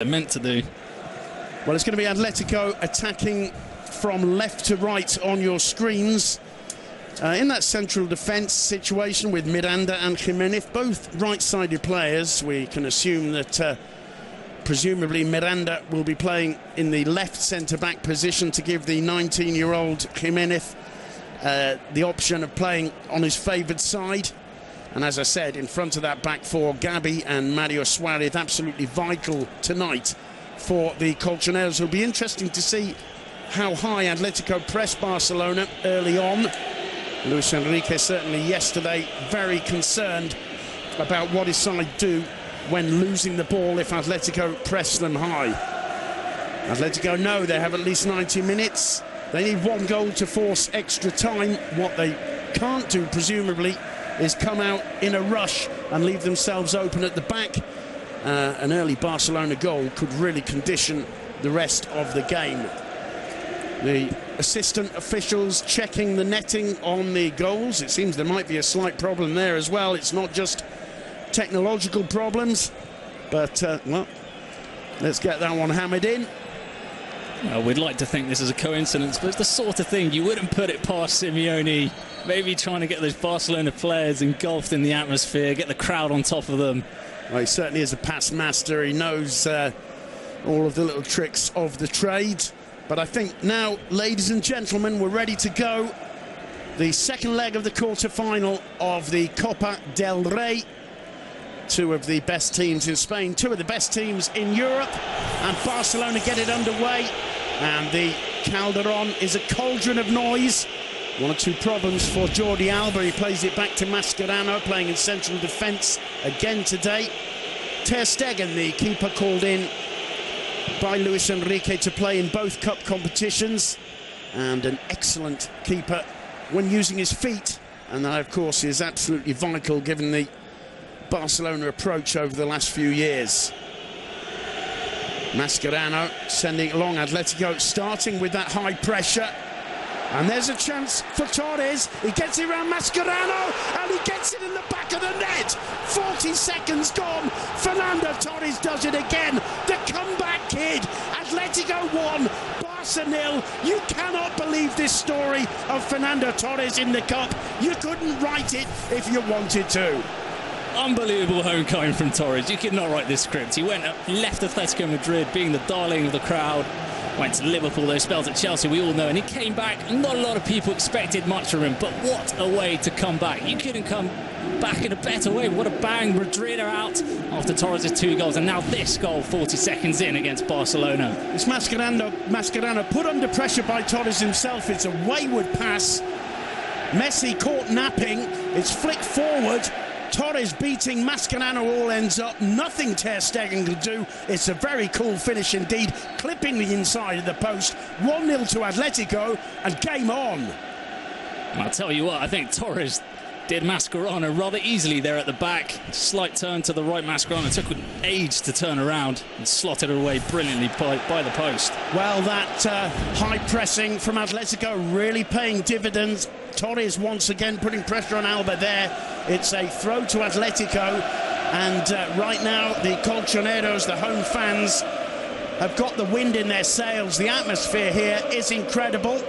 they're meant to do. Well, it's going to be Atletico attacking from left to right on your screens. In that central defence situation with Miranda and Jimenez, both right-sided players, we can assume that presumably Miranda will be playing in the left centre-back position to give the 19-year-old Jimenez the option of playing on his favoured side. And as I said, in front of that back four, Gabi and Mario Suarez, absolutely vital tonight for the Colchoneros. It'll be interesting to see how high Atletico press Barcelona early on. Luis Enrique certainly yesterday very concerned about what his side do when losing the ball if Atletico press them high. Atletico know they have at least 90 minutes. They need one goal to force extra time. What they can't do, presumably, is come out in a rush and leave themselves open at the back. An early Barcelona goal could really condition the rest of the game. The assistant officials checking the netting on the goals. It seems there might be a slight problem there as well. It's not just technological problems, but, well, let's get that one hammered in. Well, we'd like to think this is a coincidence, but it's the sort of thing you wouldn't put it past Simeone. Maybe trying to get those Barcelona players engulfed in the atmosphere, get the crowd on top of them. Well, he certainly is a pass master. He knows all of the little tricks of the trade. But I think now, ladies and gentlemen, we're ready to go. The second leg of the quarter-final of the Copa del Rey. Two of the best teams in Spain, two of the best teams in Europe. And Barcelona get it underway. And the Calderon is a cauldron of noise. One or two problems for Jordi Alba. He plays it back to Mascherano, playing in central defence again today. Ter Stegen, the keeper called in by Luis Enrique to play in both cup competitions, and an excellent keeper when using his feet, and that of course is absolutely vital given the Barcelona approach over the last few years. Mascherano sending along Atletico, starting with that high pressure. And there's a chance for Torres. He gets it around Mascherano and he gets it in the back of the net. 40 seconds gone. Fernando Torres does it again. The comeback kid. Atletico 1, Barca 0. You cannot believe this story of Fernando Torres in the cup. You couldn't write it if you wanted to. Unbelievable homecoming from Torres. You could not write this script. He went left Atletico Madrid, being the darling of the crowd. Went to Liverpool, those spells at Chelsea, we all know, and he came back. Not a lot of people expected much from him, but what a way to come back. You couldn't come back in a better way. What a bang. Madrid are out after Torres' 2 goals, and now this goal 40 seconds in against Barcelona. It's Mascherano put under pressure by Torres himself. It's a wayward pass. Messi caught napping. It's flicked forward. Torres beating Mascherano, all ends up. Nothing Ter Stegen could do. It's a very cool finish indeed, clipping the inside of the post. 1-0 to Atletico, and game on. I'll tell you what, I think Torres did Mascherano rather easily there at the back. Slight turn to the right, Mascherano took an age to turn around and slotted it away brilliantly by the post. Well, that high pressing from Atletico really paying dividends. Torres once again putting pressure on Alba there. It's a throw to Atletico, and right now the Colchoneros, the home fans, have got the wind in their sails. The atmosphere here is incredible.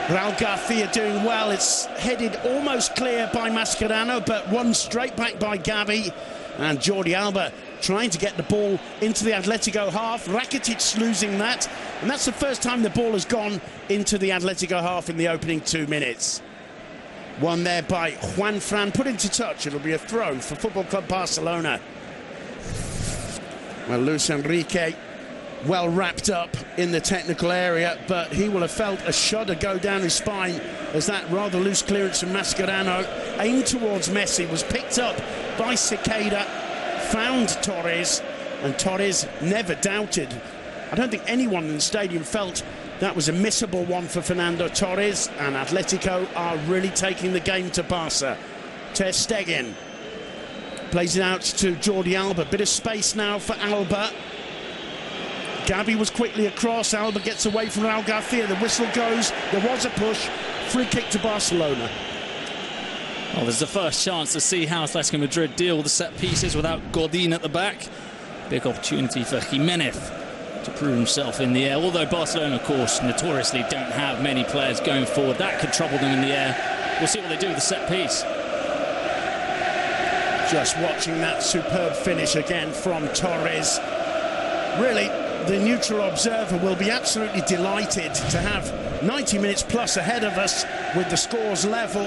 Raul Garcia doing well. It's headed almost clear by Mascherano, but one straight back by Gabi. And Jordi Alba trying to get the ball into the Atletico half. Rakitic losing that. And that's the first time the ball has gone into the Atletico half in the opening 2 minutes. One there by Juan Fran, put into touch. It'll be a throw for Football Club Barcelona. Well, Luis Enrique well wrapped up in the technical area, but he will have felt a shudder go down his spine as that rather loose clearance from Mascherano aimed towards Messi was picked up by Cicada, found Torres, and Torres never doubted. I don't think anyone in the stadium felt that was a missable one for Fernando Torres, and Atletico are really taking the game to Barca. Ter Stegen plays it out to Jordi Alba. Bit of space now for Alba. Gabi was quickly across. Alba gets away from Raul Garcia. The whistle goes. There was a push. Free kick to Barcelona. Well, there's the first chance to see how Atletico Madrid deal with the set pieces without Godin at the back. Big opportunity for Jimenez to prove himself in the air. Although Barcelona, of course, notoriously don't have many players going forward. That could trouble them in the air. We'll see what they do with the set piece. Just watching that superb finish again from Torres. Really, the neutral observer will be absolutely delighted to have 90 minutes plus ahead of us with the scores level.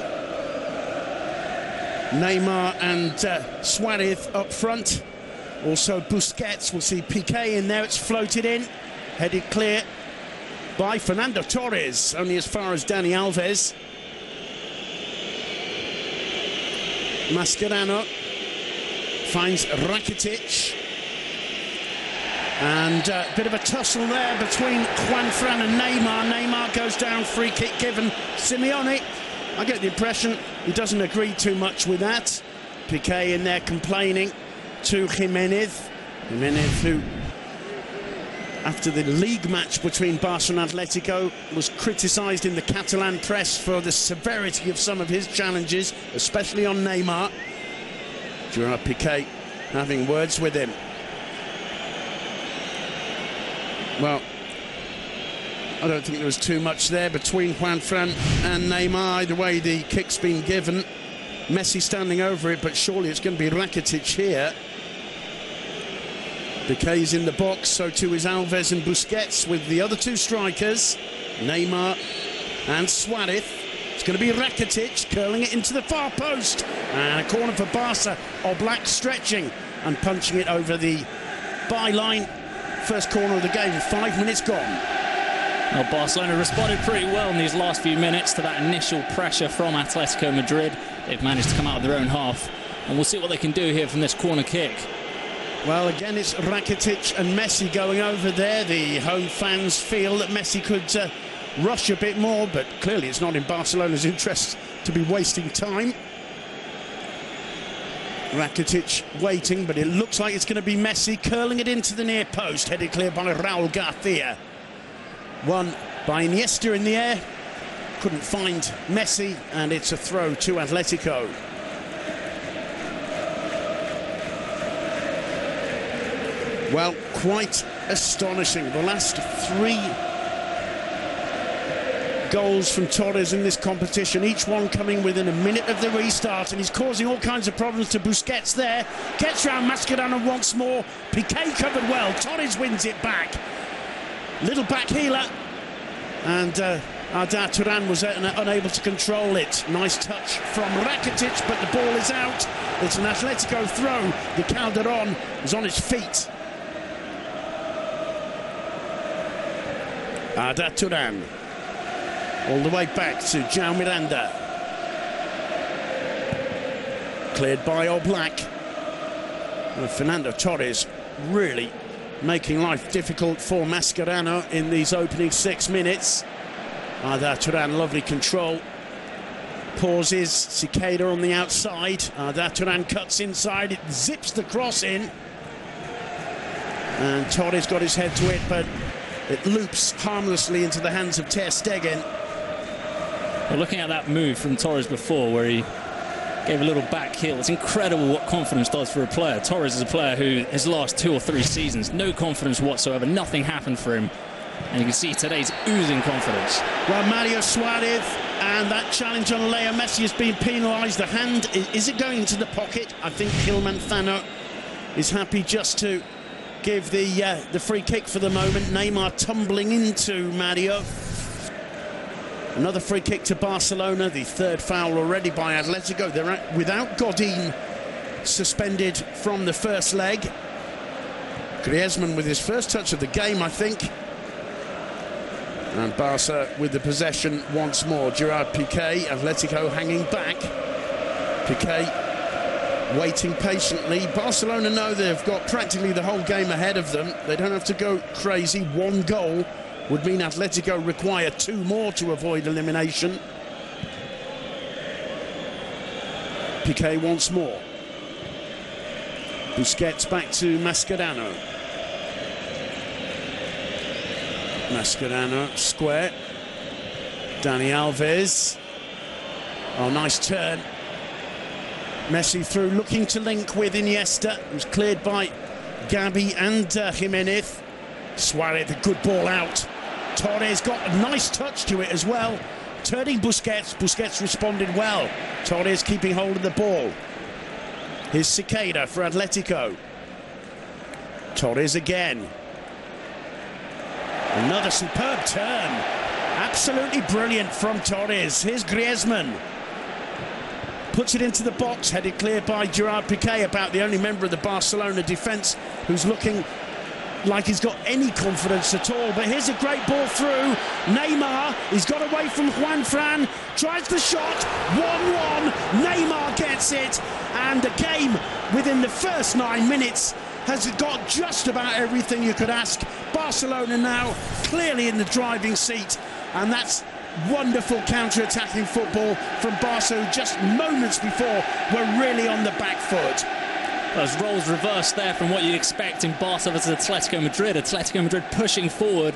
Neymar and Suarez up front. Also Busquets. We'll see Piqué in there. It's floated in. Headed clear by Fernando Torres. Only as far as Dani Alves. Mascherano finds Rakitic. And a bit of a tussle there between Juanfran and Neymar. Neymar goes down, free kick given. Simeone, I get the impression he doesn't agree too much with that. Piqué in there complaining to Jimenez. Jimenez, who, after the league match between Barcelona and Atletico, was criticised in the Catalan press for the severity of some of his challenges, especially on Neymar. Gerard Piqué having words with him. Well, I don't think there was too much there between Juanfran and Neymar. Either way, the kick's been given. Messi standing over it, but surely it's going to be Rakitic here. Piqué's in the box, so too is Alves and Busquets with the other two strikers, Neymar and Suarez. It's going to be Rakitic curling it into the far post. And a corner for Barca. Oblak stretching and punching it over the byline. First corner of the game, 5 minutes gone. Well, Barcelona responded pretty well in these last few minutes to that initial pressure from Atletico Madrid. They've managed to come out of their own half, and we'll see what they can do here from this corner kick. Well, again, it's Rakitic and Messi going over there. The home fans feel that Messi could rush a bit more, but clearly it's not in Barcelona's interest to be wasting time. Rakitic waiting, but it looks like it's going to be Messi curling it into the near post, headed clear by Raúl García. Won by Iniesta in the air, couldn't find Messi, and it's a throw to Atletico. Well, quite astonishing. The last 3 goals from Torres in this competition, each one coming within a minute of the restart, and he's causing all kinds of problems to Busquets there. Gets round Mascherano once more. Piqué covered well. Torres wins it back. Little back healer, and Arda Turan was unable to control it. Nice touch from Rakitic, but the ball is out. It's an Atletico throw. The Calderon is on his feet. Arda Turan. All the way back to João Miranda. Cleared by Oblak. Well, Fernando Torres really making life difficult for Mascherano in these opening 6 minutes. Arda Turan, lovely control. Pauses, Cicada on the outside. Arda Turan cuts inside, it zips the cross in. And Torres got his head to it, but it loops harmlessly into the hands of Ter Stegen. Well, looking at that move from Torres before, where he gave a little back heel, it's incredible what confidence does for a player. Torres is a player who, his last 2 or 3 seasons, no confidence whatsoever, nothing happened for him. And you can see today's oozing confidence. Well, Mario Suarez, and that challenge on Leo Messi has been penalised. The hand, is it going into the pocket? I think Gil Manzano is happy just to give the free kick for the moment. Neymar tumbling into Mario. Another free kick to Barcelona, the 3rd foul already by Atletico. They're without Godin suspended from the first leg. Griezmann with his first touch of the game, I think. And Barca with the possession once more. Gerard Piqué, Atletico hanging back. Piqué waiting patiently. Barcelona know they've got practically the whole game ahead of them. They don't have to go crazy. 1 goal would mean Atletico require 2 more to avoid elimination. Piqué once more. Busquets back to Mascherano. Mascherano square. Dani Alves. Oh, nice turn. Messi through, looking to link with Iniesta. It was cleared by Gabi and Jimenez. Suarez, a good ball out. Torres got a nice touch to it as well. Turning Busquets. Busquets responded well. Torres keeping hold of the ball. Here's Cicada for Atletico. Torres again. Another superb turn. Absolutely brilliant from Torres. Here's Griezmann. Puts it into the box, headed clear by Gerard Piqué, about the only member of the Barcelona defence who's looking like he's got any confidence at all. But here's a great ball through. Neymar, he's got away from Juan Fran, tries the shot, 1-1. Neymar gets it, and the game within the first 9 minutes has got just about everything you could ask. Barcelona now clearly in the driving seat, and that's wonderful counter-attacking football from Barca, who just moments before were really on the back foot. Those roles reversed there from what you'd expect in Barca versus Atletico Madrid. Atletico Madrid pushing forward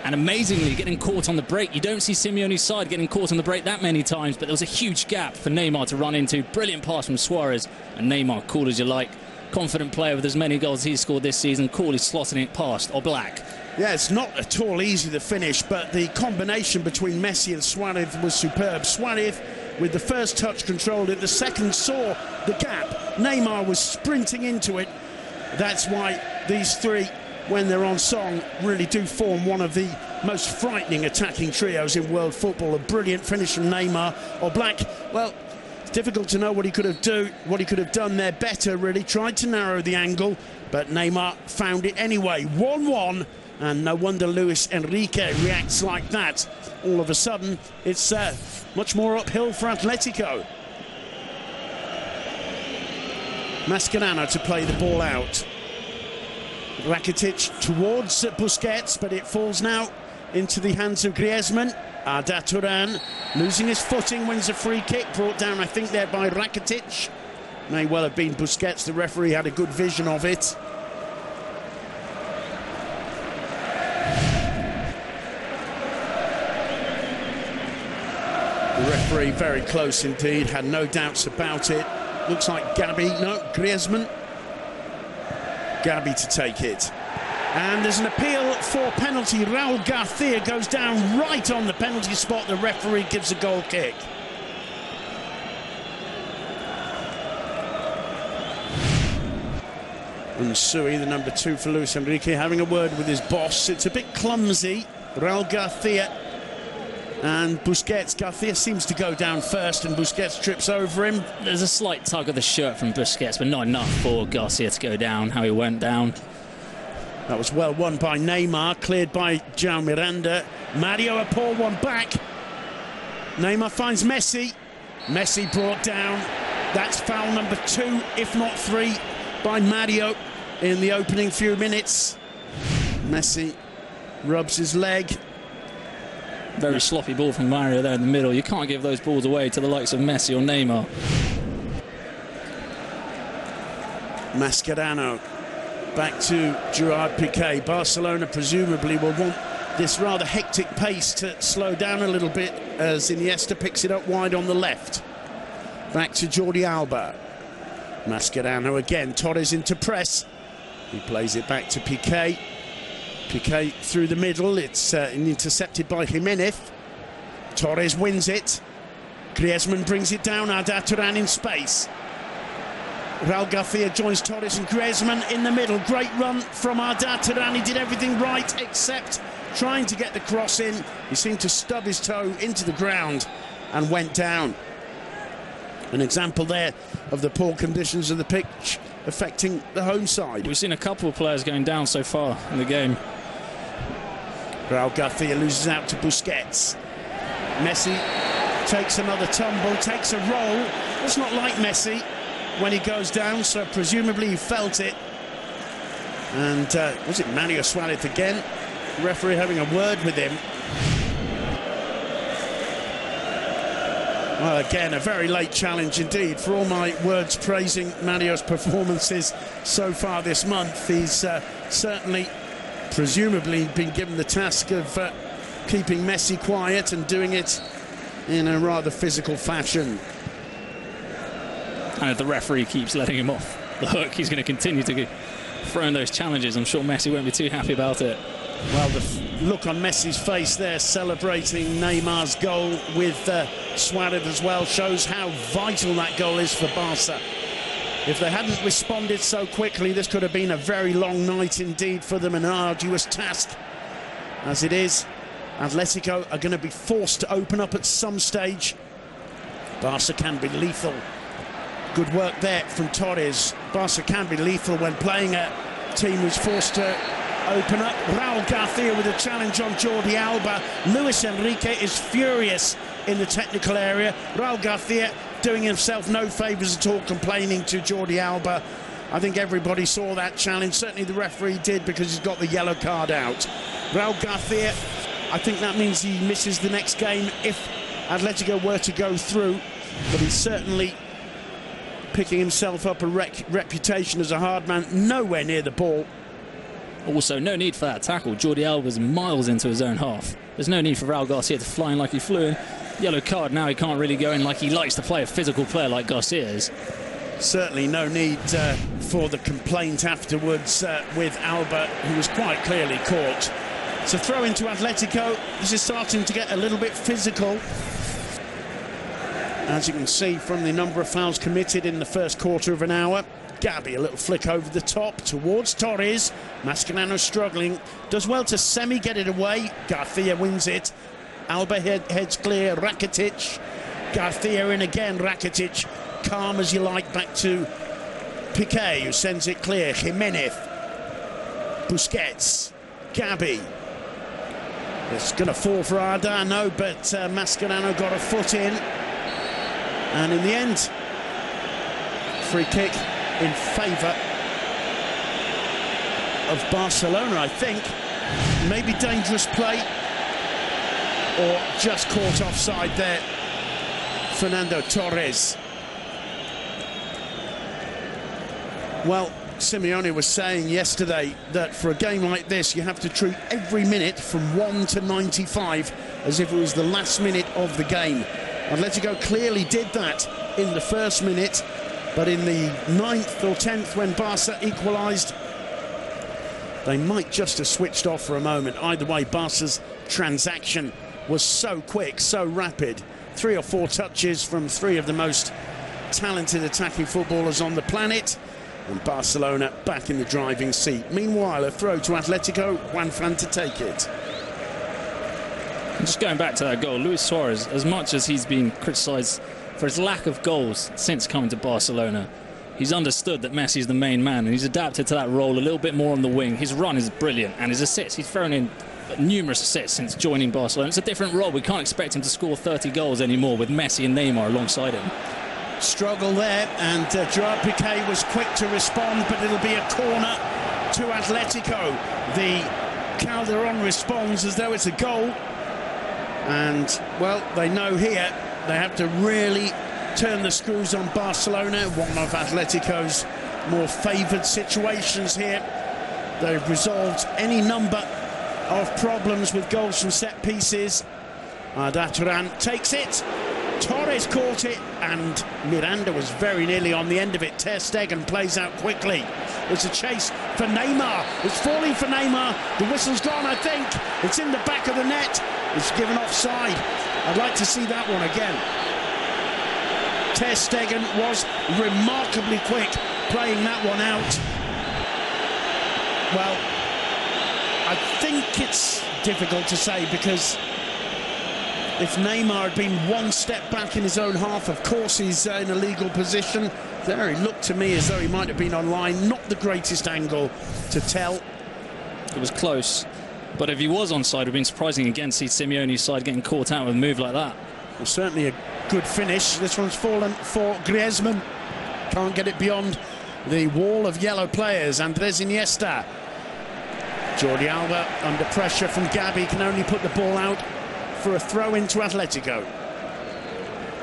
and amazingly getting caught on the break. You don't see Simeone's side getting caught on the break that many times, but there was a huge gap for Neymar to run into. Brilliant pass from Suarez, and Neymar, cool as you like. Confident player with as many goals he's scored this season, coolly slotting it past Oblak. Yeah, it's not at all easy to finish, but the combination between Messi and Suarez was superb. Suarez, with the first touch, controlled it. The second saw the gap. Neymar was sprinting into it. That's why these three, when they're on song, really do form one of the most frightening attacking trios in world football. A brilliant finish from Neymar. Oblak, well, it's difficult to know what he could have done there better, really. Tried to narrow the angle, but Neymar found it anyway. 1-1. And no wonder Luis Enrique reacts like that. All of a sudden, it's much more uphill for Atletico. Mascherano to play the ball out. Rakitic towards Busquets, but it falls now into the hands of Griezmann. Arda Turan losing his footing, wins a free kick, brought down, I think, there by Rakitic. May well have been Busquets. The referee had a good vision of it. The referee very close indeed, had no doubts about it. Looks like Griezmann. Gabi to take it. And there's an appeal for penalty. Raul Garcia goes down right on the penalty spot. The referee gives a goal kick. And Sui, the number 2 for Luis Enrique, having a word with his boss. It's a bit clumsy. Raul Garcia and Busquets. Garcia seems to go down first, and Busquets trips over him. There's a slight tug of the shirt from Busquets, but not enough for Garcia to go down how he went down. That was well won by Neymar, cleared by João Miranda. Mario, a poor one back. Neymar finds Messi. Messi brought down. That's foul number 2, if not 3, by Mario in the opening few minutes. Messi rubs his leg. Very sloppy ball from Mario there in the middle. You can't give those balls away to the likes of Messi or Neymar. Mascherano back to Gerard Piqué. Barcelona presumably will want this rather hectic pace to slow down a little bit as Iniesta picks it up wide on the left. Back to Jordi Alba. Mascherano again. Torres into press. He plays it back to Piqué. Piqué through the middle. It's intercepted by Jimenez. Torres wins it. Griezmann brings it down. Arda Turan in space. Raul Garcia joins Torres and Griezmann in the middle. Great run from Arda Turan. He did everything right except trying to get the cross in. He seemed to stub his toe into the ground and went down. An example there of the poor conditions of the pitch affecting the home side. We've seen a couple of players going down so far in the game. Raul Garcia loses out to Busquets. Messi takes another tumble, takes a roll. It's not like Messi when he goes down, so presumably he felt it. And was it Mario Suarez again? The referee having a word with him. Well, again, a very late challenge indeed. For all my words praising Mario's performances so far this month, he's certainly, presumably, been given the task of keeping Messi quiet and doing it in a rather physical fashion. And if the referee keeps letting him off the hook, he's going to continue to throwing those challenges. I'm sure Messi won't be too happy about it. Well, the look on Messi's face there, celebrating Neymar's goal with Suarez as well, shows how vital that goal is for Barca. If they hadn't responded so quickly, this could have been a very long night indeed for them, an arduous task. As it is, Atletico are going to be forced to open up at some stage. Barca can be lethal. Good work there from Torres. Barca can be lethal when playing a team who's forced to open up. Raul Garcia with a challenge on Jordi Alba. Luis Enrique is furious in the technical area. Raul Garcia doing himself no favours at all, complaining to Jordi Alba. I think everybody saw that challenge. Certainly the referee did, because he's got the yellow card out. Raul Garcia, I think that means he misses the next game if Atletico were to go through. But he's certainly picking himself up a reputation as a hard man, nowhere near the ball. Also, no need for that tackle. Jordi Alba's miles into his own half. There's no need for Raul Garcia to fly in like he flew in. Yellow card, now he can't really go in like he likes to play, a physical player like Garcia is. Certainly no need for the complaint afterwards with Alba, who was quite clearly caught. So throw into Atletico. This is starting to get a little bit physical, as you can see from the number of fouls committed in the first quarter of an hour. Gabi, a little flick over the top towards Torres. Mascherano struggling, does well to get it away. Garcia wins it. Alba heads clear. Rakitic, Garcia in again. Rakitic, calm as you like, back to Piqué, who sends it clear. Jimenez, Busquets, Gabi. It's going to fall for Ardano, but Mascherano got a foot in. And in the end, free kick in favour of Barcelona, I think. Maybe dangerous play, or just caught offside there. Fernando Torres. Well, Simeone was saying yesterday that for a game like this, you have to treat every minute from 1 to 95 as if it was the last minute of the game. Atletico clearly did that in the first minute, but in the 9th or 10th, when Barca equalised, they might just have switched off for a moment. Either way, Barca's transaction was so quick, so rapid. 3 or 4 touches from 3 of the most talented attacking footballers on the planet, and Barcelona back in the driving seat. Meanwhile, a throw to Atletico, Juanfran to take it. And just going back to that goal, Luis Suarez, as much as he's been criticised for his lack of goals since coming to Barcelona, he's understood that Messi is the main man, and he's adapted to that role a little bit more on the wing. His run is brilliant, and his assists, he's thrown in numerous assists since joining Barcelona. It's a different role. We can't expect him to score 30 goals anymore with Messi and Neymar alongside him. Struggle there, and Gerard Piqué was quick to respond, but it'll be a corner to Atletico. The Calderon responds as though it's a goal, and, well, they know here they have to really turn the screws on Barcelona, one of Atletico's more favoured situations here. They've resolved any number of problems with goals from set pieces. Arda Turan takes it. Torres caught it, and Miranda was very nearly on the end of it. Ter Stegen plays out quickly. It's a chase for Neymar. It's falling for Neymar. The whistle's gone, I think. It's in the back of the net. It's given offside. I'd like to see that one again. Ter Stegen was remarkably quick playing that one out. Well, I think it's difficult to say, because if Neymar had been one step back in his own half, of course he's in a legal position. There, it looked to me as though he might have been on line. Not the greatest angle to tell. It was close, but if he was onside, it would have been surprising again to see Simeone's side getting caught out with a move like that. Well, certainly a good finish. This one's fallen for Griezmann. Can't get it beyond the wall of yellow players. Andres Iniesta. Jordi Alba under pressure from Gabi can only put the ball out for a throw into Atletico.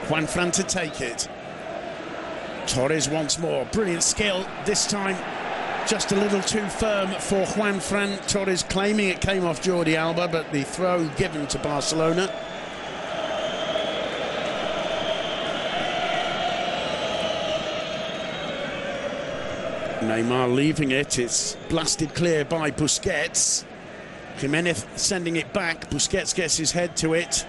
Juanfran to take it. Torres once more. Brilliant skill. This time just a little too firm for Juanfran. Torres claiming it came off Jordi Alba, but the throw given to Barcelona. Neymar leaving it. It's blasted clear by Busquets. Jimenez sending it back. Busquets gets his head to it.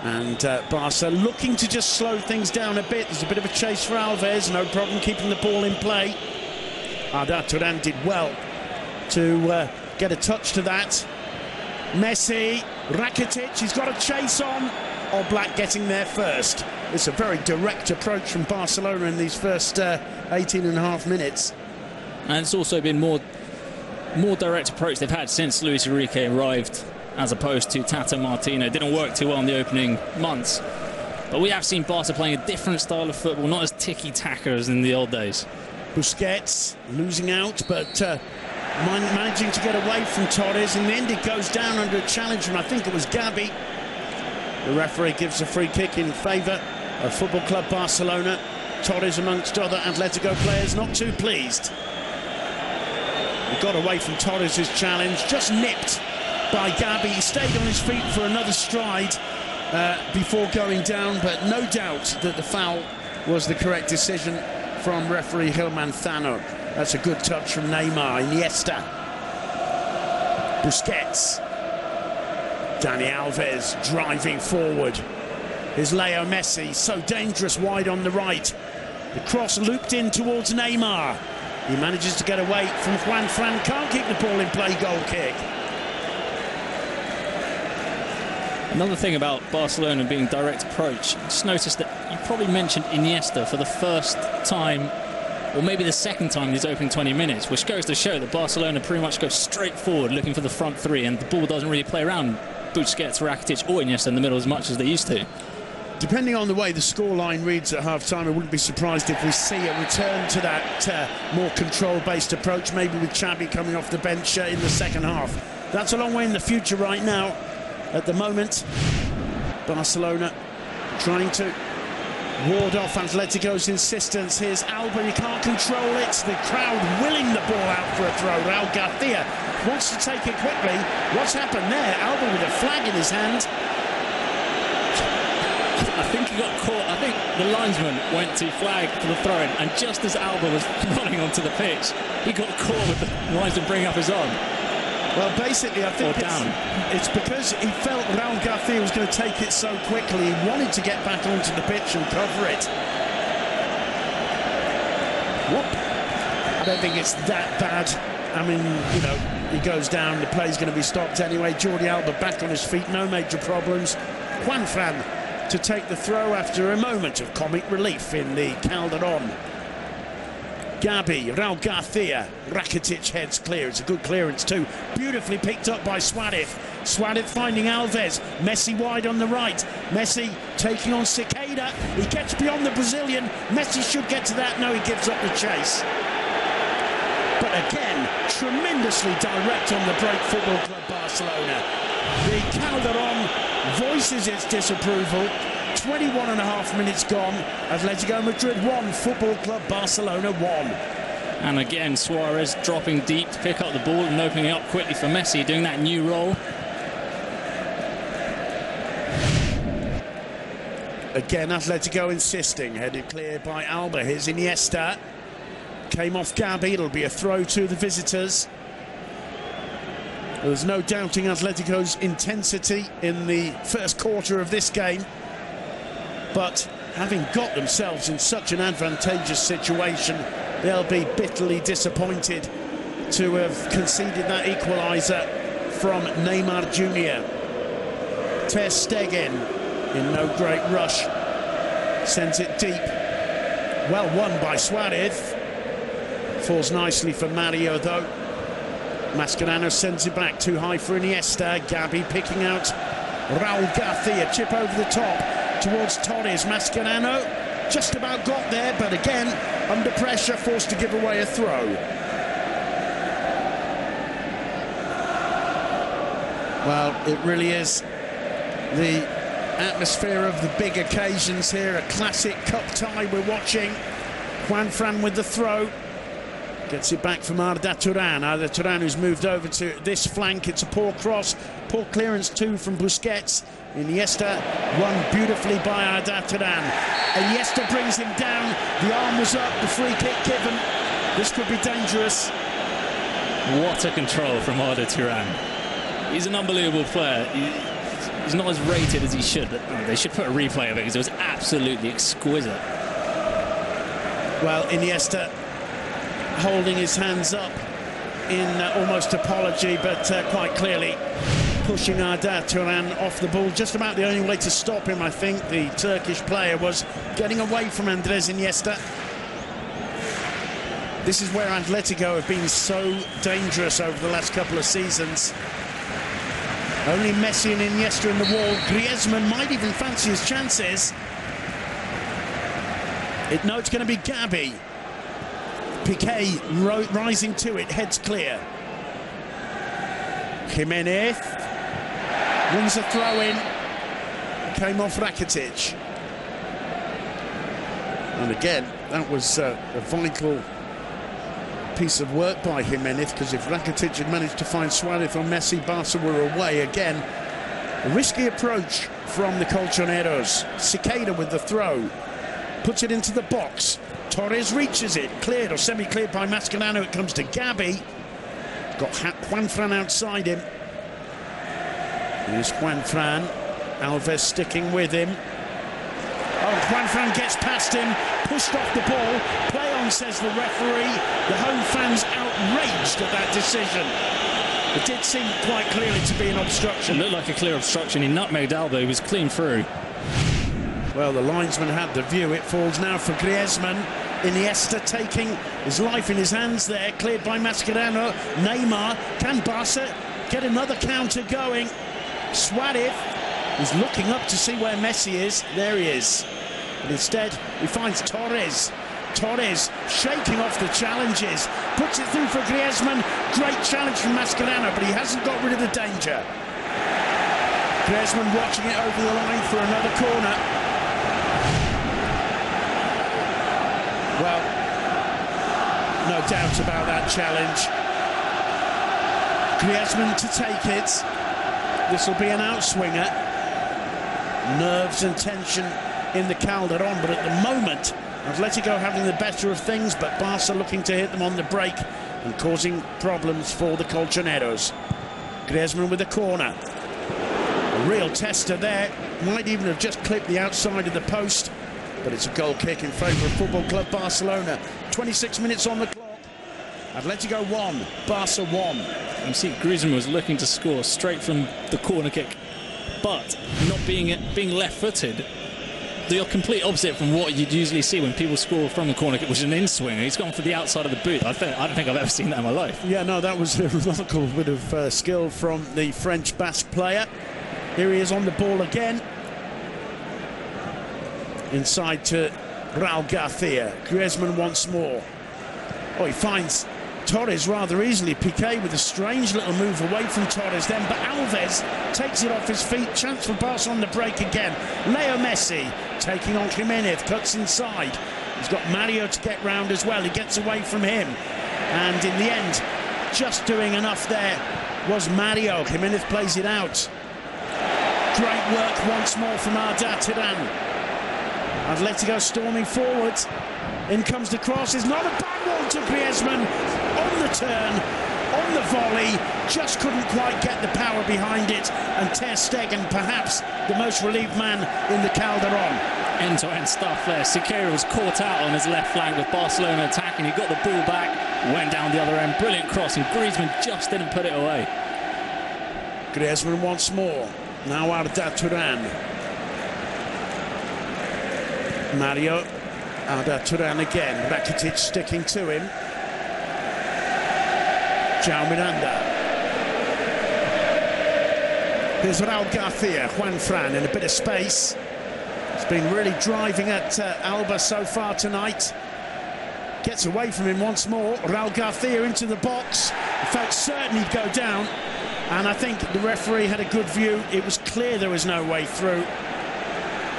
And Barca looking to just slow things down a bit. There's a bit of a chase for Alves. No problem keeping the ball in play. Arda Turan did well to get a touch to that. Messi, Rakitic, he's got a chase on. Oblak getting there first. It's a very direct approach from Barcelona in these first 18 and a half minutes. And it's also been more direct approach they've had since Luis Enrique arrived, as opposed to Tata Martino. It didn't work too well in the opening months. But we have seen Barca playing a different style of football, not as ticky-taka as in the old days. Busquets losing out, but managing to get away from Torres. In the end, it goes down under a challenge from, I think it was Gabi. The referee gives a free kick in favour of Football Club Barcelona. Torres, amongst other Atletico players, not too pleased. He got away from Torres' challenge, just nipped by Gabi. He stayed on his feet for another stride before going down, but no doubt that the foul was the correct decision from referee Gil Manzano. That's a good touch from Neymar. Iniesta. Busquets. Dani Alves driving forward. Here's Leo Messi, so dangerous wide on the right. The cross looped in towards Neymar. He manages to get away from Juan Fran. Can't keep the ball in play. Goal kick. Another thing about Barcelona being direct approach, just noticed that you probably mentioned Iniesta for the first time, or maybe the second time in these opening 20 minutes, which goes to show that Barcelona pretty much goes straight forward looking for the front three, and the ball doesn't really play around Busquets, Rakitic or Iniesta in the middle as much as they used to. Depending on the way the scoreline reads at half-time, I wouldn't be surprised if we see a return to that more control-based approach, maybe with Xavi coming off the bench in the second half. That's a long way in the future right now. At the moment, Barcelona trying to ward off Atletico's insistence. Here's Alba, he can't control it. The crowd willing the ball out for a throw. Raul Garcia wants to take it quickly. What's happened there? Alba with a flag in his hand. I think he got caught. I think the linesman went to flag for the throw-in, and just as Alba was running onto the pitch, he got caught with the linesman bringing up his arm. Well, basically, I think it's because he felt Raul Garcia was going to take it so quickly. He wanted to get back onto the pitch and cover it. Whoop. I don't think it's that bad. I mean, you know, he goes down, the play's going to be stopped anyway. Jordi Alba back on his feet, no major problems. Juan Fran to take the throw after a moment of comic relief in the Calderon. Gabi, Raul Garcia, Rakitic heads clear. It's a good clearance too. Beautifully picked up by Suarez. Suarez finding Alves. Messi wide on the right. Messi taking on Cicada. He gets beyond the Brazilian. Messi should get to that. No, he gives up the chase. But again, tremendously direct on the break, Football Club Barcelona. The Calderon voices its disapproval. 21 and a half minutes gone. Atletico Madrid 1, Football Club Barcelona 1. And again, Suarez dropping deep to pick up the ball and opening it up quickly for Messi, doing that new role. Again, Atletico insisting. Headed clear by Alba. Here's Iniesta. Came off Gabi. It'll be a throw to the visitors. There's no doubting Atletico's intensity in the first quarter of this game. But having got themselves in such an advantageous situation, they'll be bitterly disappointed to have conceded that equaliser from Neymar Jr. Ter Stegen, in no great rush, sends it deep. Well won by Suarez. Falls nicely for Mario, though. Mascherano sends it back, too high for Iniesta. Gabi picking out Raul Garcia, chip over the top towards Torres. Mascherano just about got there, but again, under pressure, forced to give away a throw. Well, it really is the atmosphere of the big occasions here. A classic cup tie we're watching. Juan Fran with the throw. Gets it back from Arda Turan. Arda Turan, who's moved over to this flank. It's a poor cross. Poor clearance too from Busquets. Iniesta won beautifully by Arda Turan. Iniesta brings him down. The arm was up. The free kick given. This could be dangerous. What a control from Arda Turan. He's an unbelievable player. He's not as rated as he should. They should put a replay of it because it was absolutely exquisite. Well, Iniesta holding his hands up in almost apology, but quite clearly pushing Arda Turan off the ball. Just about the only way to stop him, I think, the Turkish player, was getting away from Andres Iniesta. This is where Atletico have been so dangerous over the last couple of seasons. Only Messi and Iniesta in the wall. Griezmann might even fancy his chances. No, it's going to be Gabi. Piqué rising to it, heads clear. Jimenez wins a throw-in. Came off Rakitic. And again, that was a vital piece of work by Jimenez, because if Rakitic had managed to find Suarez or Messi, Barca were away again. A risky approach from the Colchoneros. Cicada with the throw. Puts it into the box. Torres reaches it. Cleared or semi-cleared by Mascherano. It comes to Gabi. Got Juanfran outside him. Here's Juanfran. Alves sticking with him. Oh, Juanfran gets past him. Pushed off the ball. Play on, says the referee. The home fans outraged at that decision. It did seem quite clearly to be an obstruction. It looked like a clear obstruction. He nutmegged Alba. He was clean through. Well, the linesman had the view. It falls now for Griezmann. Iniesta taking his life in his hands there. Cleared by Mascherano. Neymar. Can Barca get another counter going? Suarez is looking up to see where Messi is. There he is. But instead, he finds Torres. Torres shaking off the challenges. Puts it through for Griezmann. Great challenge from Mascherano, but he hasn't got rid of the danger. Griezmann watching it over the line for another corner. Well, no doubt about that challenge. Griezmann to take it. This will be an outswinger. Nerves and tension in the Calderon, but at the moment Atletico having the better of things, but Barca looking to hit them on the break and causing problems for the Colchoneros. Griezmann with a corner. A real tester there. Might even have just clipped the outside of the post, but it's a goal kick in favour of Football Club Barcelona. 26 minutes on the clock. Atletico 1, Barca 1. You see, Griezmann was looking to score straight from the corner kick, but not being left-footed. The complete opposite from what you'd usually see when people score from the corner kick, which is an in-swing. He's gone for the outside of the boot. I don't think I've ever seen that in my life. Yeah, no, that was a remarkable bit of skill from the French Basque player. Here he is on the ball again. Inside to Raul Garcia. Griezmann once more. Oh, he finds Torres rather easily. Piqué with a strange little move away from Torres then, but Alves takes it off his feet. Chance for Barca on the break again. Leo Messi taking on Jimenez, cuts inside. He's got Mario to get round as well. He gets away from him, and in the end, just doing enough there was Mario. Jimenez plays it out. Great work once more from Arda Turan. Atletico storming forward. In comes the cross. It's not a bad one to Griezmann. On the turn, on the volley. Just couldn't quite get the power behind it. And Ter Stegen, perhaps the most relieved man in the Calderon. End-to-end stuff there. Siqueira was caught out on his left flank with Barcelona attacking. He got the ball back, went down the other end. Brilliant cross, and Griezmann just didn't put it away. Griezmann once more. Now Arda Turan. Mario. Arda Turan again. Rakitic sticking to him. João Miranda. Here's Raul Garcia. Juanfran in a bit of space. He's been really driving at Alba so far tonight. Gets away from him once more. Raul Garcia into the box. He felt certain he'd go down. And I think the referee had a good view. It was clear there was no way through.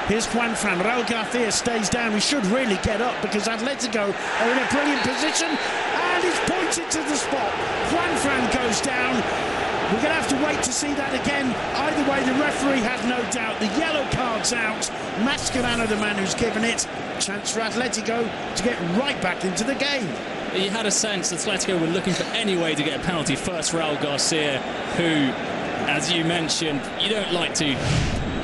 Here's Juanfran. Raul Garcia stays down. He should really get up because Atletico are in a brilliant position. And he's pointed to the spot. Juanfran goes down. We're going to have to wait to see that again. Either way, the referee had no doubt. The yellow card's out. Mascherano, the man who's given it. Chance for Atletico to get right back into the game. You had a sense Atletico were looking for any way to get a penalty. First, Raul Garcia, who, as you mentioned, you don't like to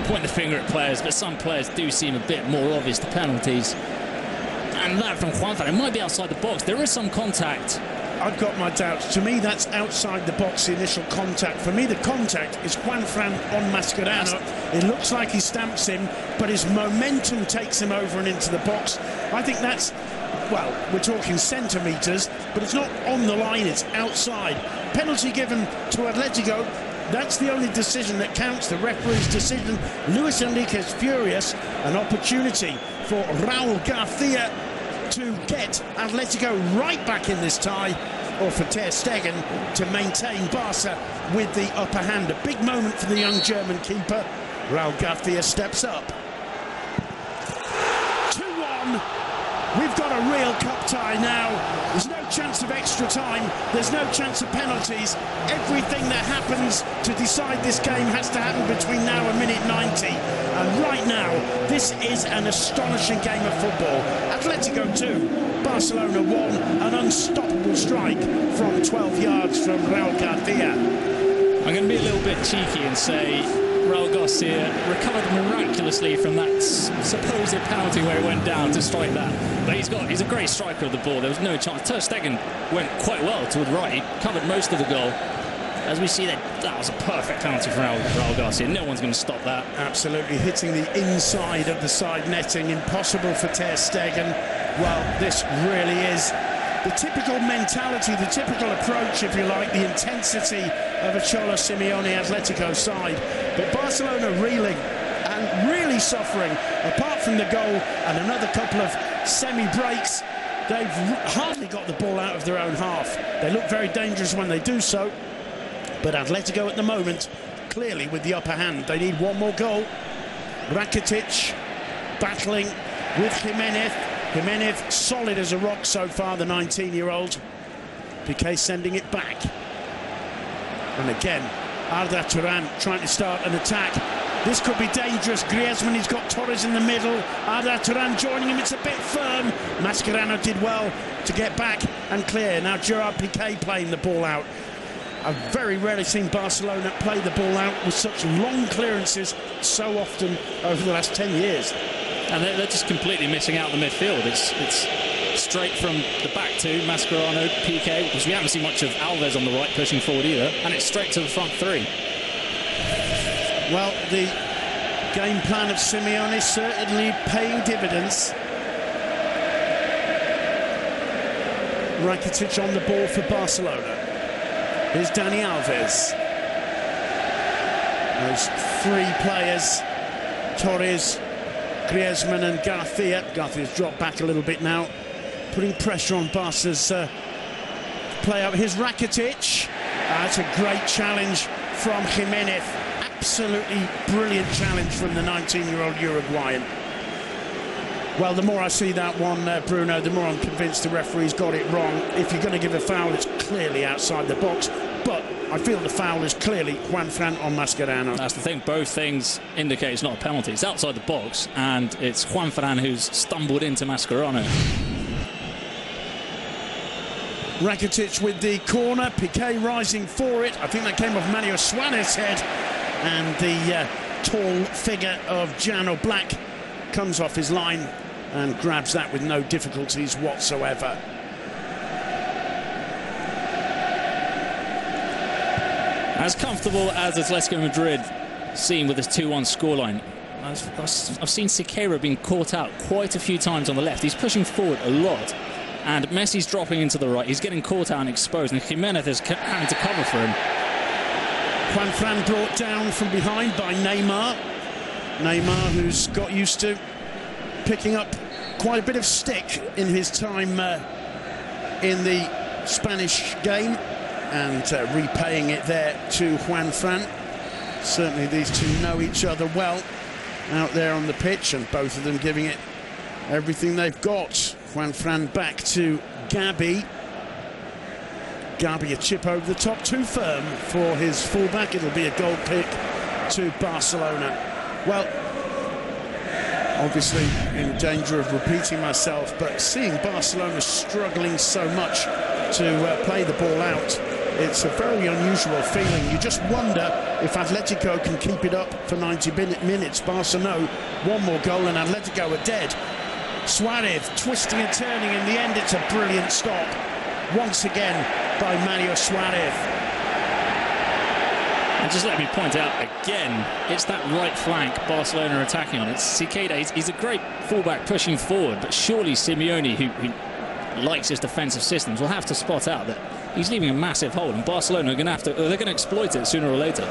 point the finger at players, but some players do seem a bit more obvious to penalties. And that from Juanfran, it might be outside the box. There is some contact. I've got my doubts. To me, that's outside the box, the initial contact. For me, the contact is Juanfran on Mascherano. It looks like he stamps him, but his momentum takes him over and into the box. I think that's, well, we're talking centimetres, but it's not on the line, it's outside. Penalty given to Atletico. That's the only decision that counts, the referee's decision. Luis Enrique is furious. An opportunity for Raul Garcia to get Atletico right back in this tie, or for Ter Stegen to maintain Barca with the upper hand. A big moment for the young German keeper. Raul Garcia steps up. 2-1. We've got a real cup tie now. There's no chance of extra time. There's no chance of penalties. Everything that happens to decide this game has to happen between now and minute 90. And right now, this is an astonishing game of football. Atletico 2, Barcelona 1. An unstoppable strike from 12 yards from Raul Garcia. I'm going to be a little bit cheeky and say Raul Garcia recovered miraculously from that supposed penalty where he went down to strike that. But he's a great striker of the ball. There was no chance. Ter Stegen went quite well to the right. He covered most of the goal. As we see that was a perfect penalty for Raul Garcia. No one's going to stop that. Absolutely, hitting the inside of the side netting. Impossible for Ter Stegen. Well, this really is the typical mentality, the typical approach, if you like, the intensity of a Cholo Simeone Atletico side. But Barcelona reeling and really suffering. Apart from the goal and another couple of semi-breaks, they've hardly got the ball out of their own half. They look very dangerous when they do so. But Atletico at the moment, clearly with the upper hand. They need one more goal. Rakitic battling with Jimenez. Jimenez solid as a rock so far, the 19-year-old. Piqué sending it back. And again, Arda Turan trying to start an attack. This could be dangerous. Griezmann, he's got Torres in the middle. Arda Turan joining him, it's a bit firm. Mascherano did well to get back and clear. Now Gerard Piqué playing the ball out. I've very rarely seen Barcelona play the ball out with such long clearances so often over the last 10 years. And they're just completely missing out the midfield. It's straight from the back to Mascherano, Piqué, because we haven't seen much of Alves on the right pushing forward either, and it's straight to the front three. Well, the game plan of Simeone is certainly paying dividends. Rakitic on the ball for Barcelona. Here's Dani Alves. Those three players, Torres, Griezmann and Garcia. Garcia's dropped back a little bit now, putting pressure on Barca's play up. Here's Rakitic. That's a great challenge from Jimenez. Absolutely brilliant challenge from the 19-year-old Uruguayan. Well, the more I see that one, Bruno, the more I'm convinced the referee's got it wrong. If you're going to give a foul, it's clearly outside the box. But I feel the foul is clearly Juanfran on Mascherano. That's the thing. Both things indicate it's not a penalty. It's outside the box, and it's Juanfran who's stumbled into Mascherano. Rakitic with the corner. Piqué rising for it. I think that came off Manuel Suarez's head. And the tall figure of Jan Oblak comes off his line and grabs that with no difficulties whatsoever. As comfortable as Atletico Madrid seem with this 2-1 scoreline, I've seen Siqueira being caught out quite a few times on the left. He's pushing forward a lot, and Messi's dropping into the right. He's getting caught out and exposed, and Jimenez is having to cover for him. Juanfran brought down from behind by Neymar. Neymar, who's got used to picking up quite a bit of stick in his time in the Spanish game, and repaying it there to Juanfran. Certainly these two know each other well out there on the pitch, and both of them giving it everything they've got. Juanfran back to Gabi. Gabi a chip over the top, too firm for his fullback. It'll be a goal kick to Barcelona. Well, obviously in danger of repeating myself, but seeing Barcelona struggling so much to play the ball out, it's a very unusual feeling. You just wonder if Atletico can keep it up for 90 minutes. Barca know one more goal and Atletico are dead. Suarez twisting and turning. In the end, it's a brilliant stop once again by Mario Suarez. And just let me point out again, it's that right flank Barcelona are attacking on. It's Cicada. He's a great fullback pushing forward, but surely Simeone, who likes his defensive systems, will have to spot out that he's leaving a massive hole, and Barcelona are going to have to. They're going to exploit it sooner or later.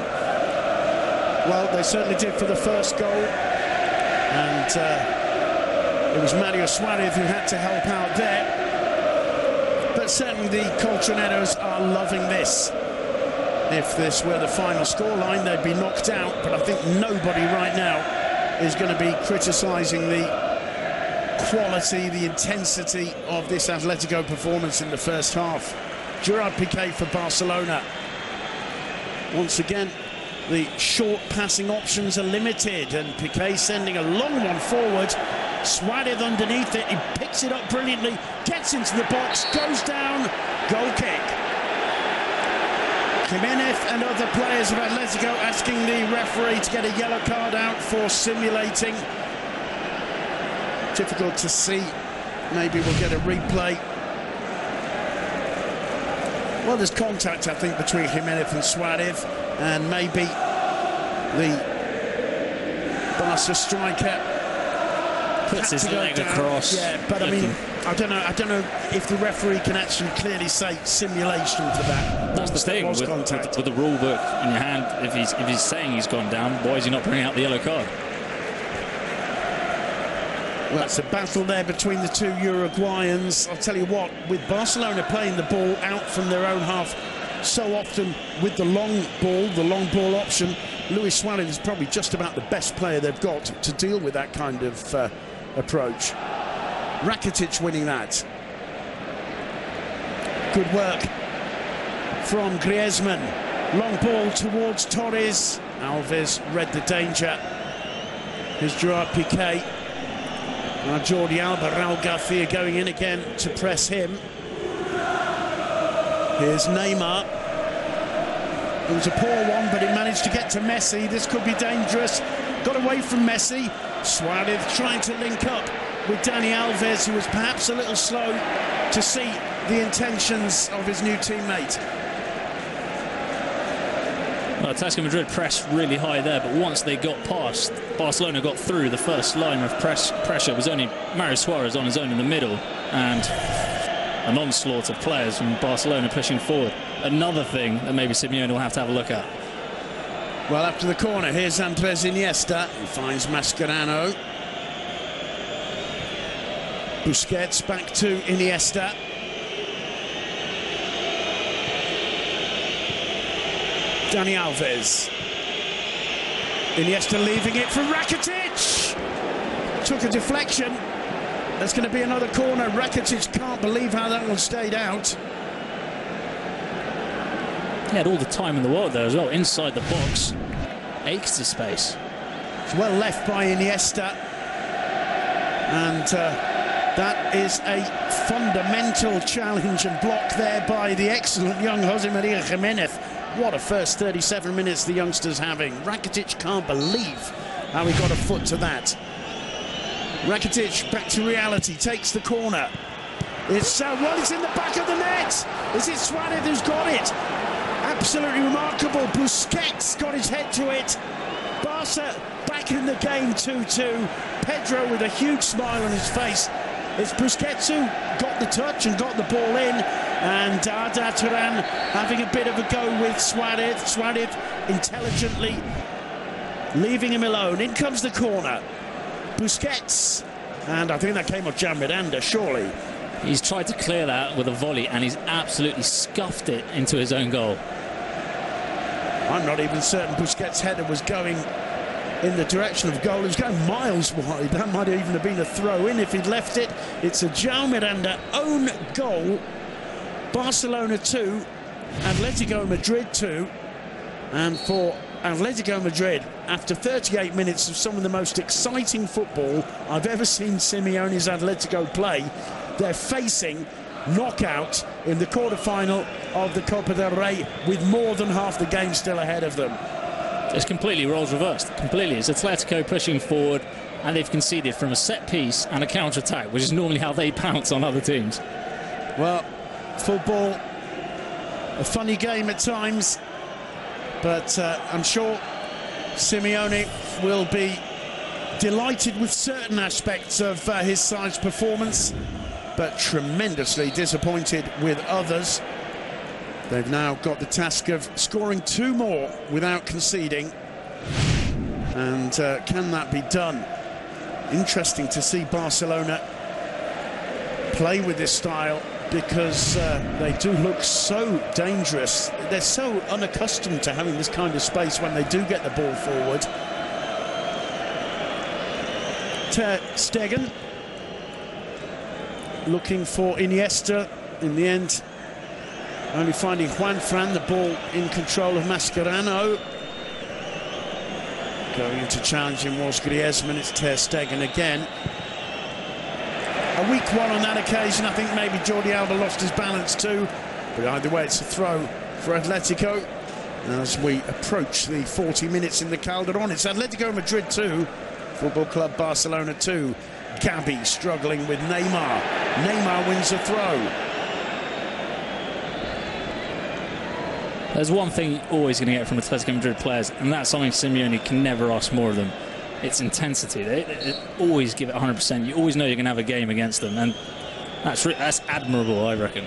Well, they certainly did for the first goal, and it was Mario Suarez who had to help out there. But certainly the Colchoneros are loving this. If this were the final scoreline, they'd be knocked out. But I think nobody right now is going to be criticising the quality, the intensity of this Atletico performance in the first half. Gerard Piqué for Barcelona. Once again, the short passing options are limited, and Piqué sending a long one forward. Suarez underneath it, he picks it up brilliantly, gets into the box, goes down, goal kick. Jimenez and other players of Atletico asking the referee to get a yellow card out for simulating. Difficult to see. Maybe we'll get a replay. Well, there's contact, I think, between Jimenez and Suarez, and maybe the Barca striker puts his leg across. Yeah, but I mean, I don't know if the referee can actually clearly say simulation for that. That's the thing with the rule book in your hand. If he's saying he's gone down, why is he not bringing out the yellow card? Well, it's a battle there between the two Uruguayans. I'll tell you what, with Barcelona playing the ball out from their own half so often with the long ball option, Luis Suarez is probably just about the best player they've got to deal with that kind of approach. Rakitic winning that. Good work from Griezmann. Long ball towards Torres. Alves read the danger. Here's Gerard Piqué. Now Jordi Alba, Raul Garcia going in again to press him. Here's Neymar. It was a poor one, but it managed to get to Messi. This could be dangerous. Got away from Messi. Suarez trying to link up with Dani Alves, who was perhaps a little slow to see the intentions of his new teammate. Well, Atletico Madrid pressed really high there, but once they got past, Barcelona got through the first line of pressure. It was only Mario Suarez on his own in the middle, and an onslaught of players from Barcelona pushing forward. Another thing that maybe Simeone will have to have a look at. Well, after the corner, here's Andres Iniesta, who finds Mascherano. Busquets back to Iniesta. Dani Alves. Iniesta leaving it for Rakitic. Took a deflection. There's going to be another corner. Rakitic can't believe how that one stayed out. He had all the time in the world there as well, inside the box. Ached his space. It's well left by Iniesta. And that is a fundamental challenge and block there by the excellent young Jose Maria Jimenez. What a first 37 minutes the youngster's having. Rakitic can't believe how he got a foot to that. Rakitic back to reality, takes the corner. It's well, it's in the back of the net. Is it Suarez who's got it? Absolutely remarkable. Busquets got his head to it. Barca back in the game 2-2. Pedro with a huge smile on his face. It's Busquets who got the touch and got the ball in, and Arda Turan having a bit of a go with Suarez. Suarez intelligently leaving him alone. In comes the corner. Busquets, and I think that came off Jan Miranda, surely. He's tried to clear that with a volley, and he's absolutely scuffed it into his own goal. I'm not even certain Busquets' header was going in the direction of goal. It was going miles wide. That might even have been a throw-in if he'd left it. It's a João Miranda own goal. Barcelona 2, Atletico Madrid 2. And for Atletico Madrid, after 38 minutes of some of the most exciting football I've ever seen Simeone's Atletico play, they're facing knockout in the quarter-final of the Copa del Rey with more than half the game still ahead of them. It's completely roles reversed. Completely. It's Atletico pushing forward, and they've conceded from a set piece and a counter-attack, which is normally how they pounce on other teams. Well, football, a funny game at times, but I'm sure Simeone will be delighted with certain aspects of his side's performance, but tremendously disappointed with others. They've now got the task of scoring 2 more without conceding, and can that be done? Interesting to see Barcelona play with this style, because they do look so dangerous. They're so unaccustomed to having this kind of space when they do get the ball forward. Ter Stegen looking for Iniesta. In the end, only finding Juanfran, the ball in control of Mascherano. Going into challenge him was Griezmann. It's Ter Stegen again. A weak one on that occasion. I think maybe Jordi Alba lost his balance too. But either way, it's a throw for Atletico as we approach the 40 minutes in the Calderon. It's Atletico Madrid 2, Football Club Barcelona 2. Gabi struggling with Neymar. Neymar wins the throw. There's one thing you're always going to get from Atletico Madrid players, and that's something Simeone can never ask more of them. It's intensity. They always give it 100%. You always know you're going to have a game against them, and that's admirable, I reckon.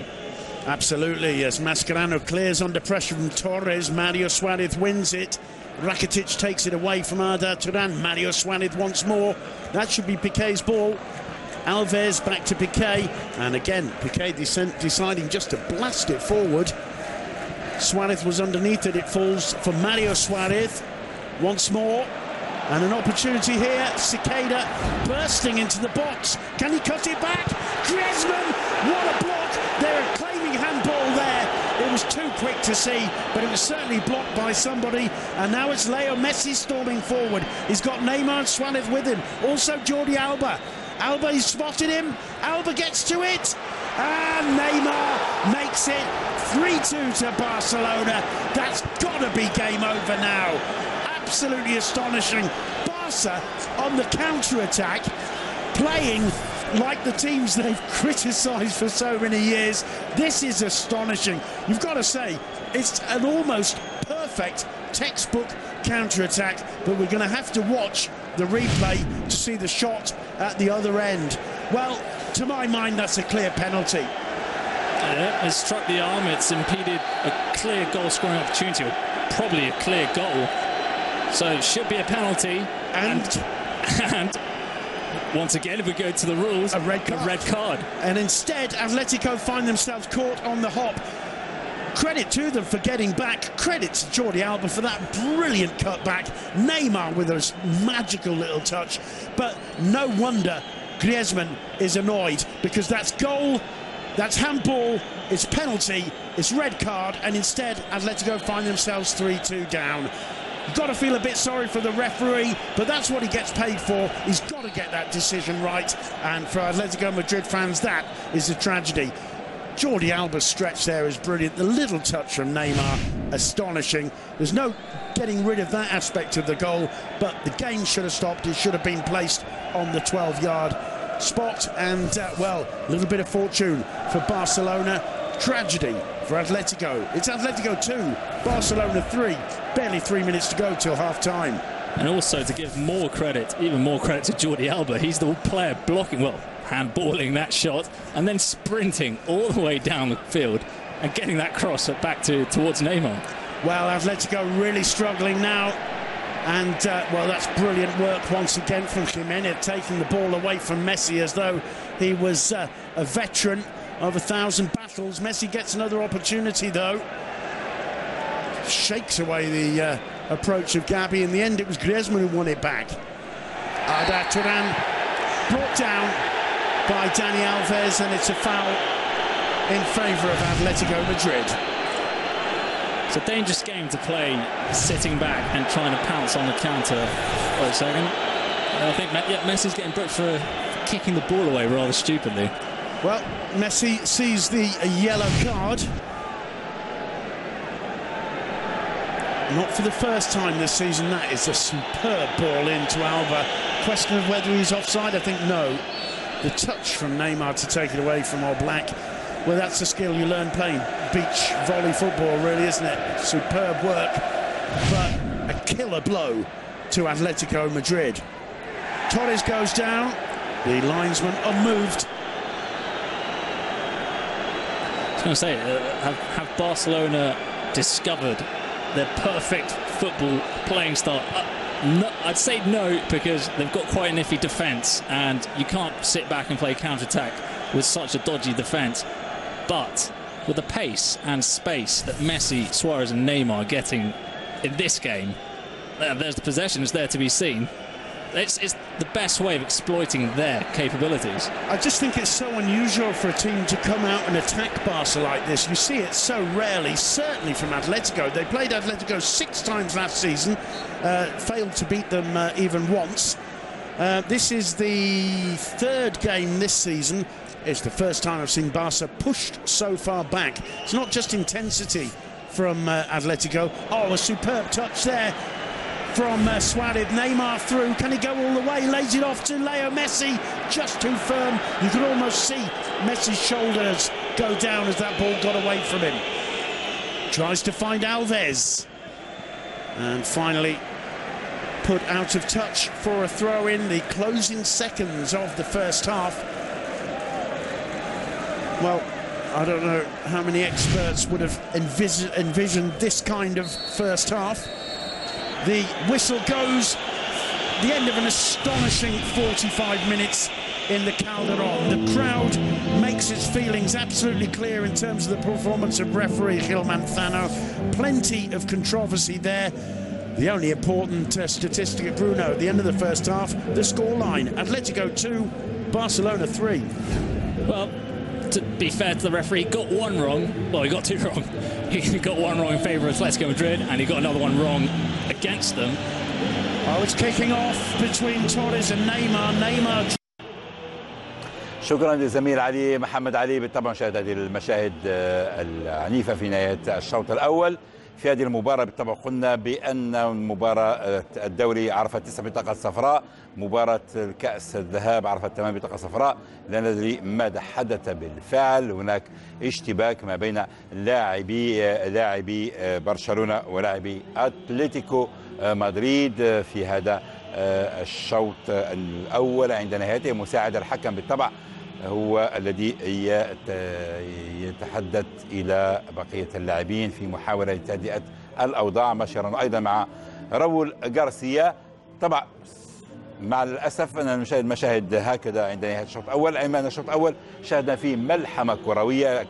Absolutely. As Mascherano clears under pressure from Torres, Mario Suarez wins it. Rakitic takes it away from Arda Turan. Mario Suarez once more. That should be Piqué's ball. Alves back to Piqué, and again Piqué deciding just to blast it forward. Suarez was underneath it. It falls for Mario Suarez once more. And an opportunity here. Cicada bursting into the box. Can he cut it back? Griezmann! What a block! They're claiming handball there. It was too quick to see, but it was certainly blocked by somebody. And now it's Leo Messi storming forward. He's got Neymar and Suarez with him. Also Jordi Alba. Alba, he's spotted him. Alba gets to it. And Neymar makes it 3-2 to Barcelona. That's got to be game over now. Absolutely astonishing. Barca on the counter-attack, playing like the teams they've criticised for so many years. This is astonishing. You've got to say, it's an almost perfect textbook counter-attack, but we're going to have to watch the replay to see the shot at the other end. Well, to my mind, that's a clear penalty. Yeah, it's struck the arm. It's impeded a clear goal-scoring opportunity, or probably a clear goal. So it should be a penalty, and once again, if we go to the rules, a red card. And instead, Atletico find themselves caught on the hop. Credit to them for getting back. Credit to Jordi Alba for that brilliant cutback. Neymar with a magical little touch. But no wonder Griezmann is annoyed, because that's goal, that's handball, it's penalty, it's red card, and instead Atletico find themselves 3-2 down. You've got to feel a bit sorry for the referee, but that's what he gets paid for. He's got to get that decision right, and for Atletico Madrid fans, that is a tragedy. Jordi Alba's stretch there is brilliant. The little touch from Neymar, astonishing. There's no getting rid of that aspect of the goal, but the game should have stopped. It should have been placed on the 12-yard spot, and, well, a little bit of fortune for Barcelona. Tragedy for Atletico. It's Atletico 2, Barcelona 3. Barely 3 minutes to go till half-time. And also, to give more credit, even more credit to Jordi Alba, he's the player blocking, well, handballing that shot, and then sprinting all the way down the field and getting that cross back towards Neymar. Well, Atletico really struggling now. And, well, that's brilliant work once again from Jimenez, taking the ball away from Messi as though he was a veteran of 1,000 battles. Messi gets another opportunity, though. Shakes away the approach of Gabi. In the end, it was Griezmann who won it back. Arda Turan brought down by Dani Alves, and it's a foul in favour of Atletico Madrid. It's a dangerous game to play sitting back and trying to pounce on the counter. Wait a second. I think Messi's getting booked for kicking the ball away rather stupidly. Well, Messi sees the yellow card. Not for the first time this season. That is a superb ball into Alba. Question of whether he's offside, I think no. The touch from Neymar to take it away from All Black. Well, that's the skill you learn playing beach volley football, really, isn't it? Superb work, but a killer blow to Atletico Madrid. Torres goes down. The linesman unmoved. I was going to say, have Barcelona discovered their perfect football playing style? No, I'd say no, because they've got quite an iffy defence, and you can't sit back and play counter-attack with such a dodgy defence. But with the pace and space that Messi, Suarez and Neymar are getting in this game, there's the possession is there to be seen. It's the best way of exploiting their capabilities. I just think it's so unusual for a team to come out and attack Barca like this. You see it so rarely, certainly from Atletico. They played Atletico 6 times last season, failed to beat them even once. This is the 3rd game this season. It's the first time I've seen Barca pushed so far back. It's not just intensity from Atletico. Oh, a superb touch there from Suarez. Neymar through. Can he go all the way? Lays it off to Leo Messi. Just too firm. You could almost see Messi's shoulders go down as that ball got away from him. Tries to find Alves. And finally put out of touch for a throw in the closing seconds of the first half. Well, I don't know how many experts would have envisioned this kind of first half. The whistle goes, the end of an astonishing 45 minutes in the Calderon. The crowd makes its feelings absolutely clear in terms of the performance of referee Gil Manzano. Plenty of controversy there. The only important statistic at Bruno at the end of the first half, the scoreline. Atletico 2, Barcelona 3. Well, to be fair to the referee, he got one wrong. Well, he got 2 wrong. He got one wrong in favour of Atletico Madrid, and he got another one wrong against them. Oh, it's kicking off between Torres and Neymar. شكرا للزميل علي محمد علي. بالطبع شاهد هذه المشاهد العنيفة في نهاية الشوط الأول في هذه المباراة. بالطبع قلنا بأن مباراة الدوري عرفت 9 بطاقات صفراء، مباراة الكأس الذهاب عرفت 8 بطاقات صفراء. لا ندري ماذا حدث بالفعل. هناك اشتباك ما بين لاعبي برشلونة ولاعبي أتلتيكو مدريد في هذا الشوط الأول. عند نهايته مساعد الحكم بالطبع هو الذي يتحدث إلى بقية اللاعبين في محاولة لتهدئة الأوضاع، مشيرا أيضا مع راؤول غارسيا. طبعا مع الأسف أن نشاهد مشاهد هكذا عند نهاية الشوط الأول. أي أن الشوط الأول شاهدنا فيه ملحمة كروية.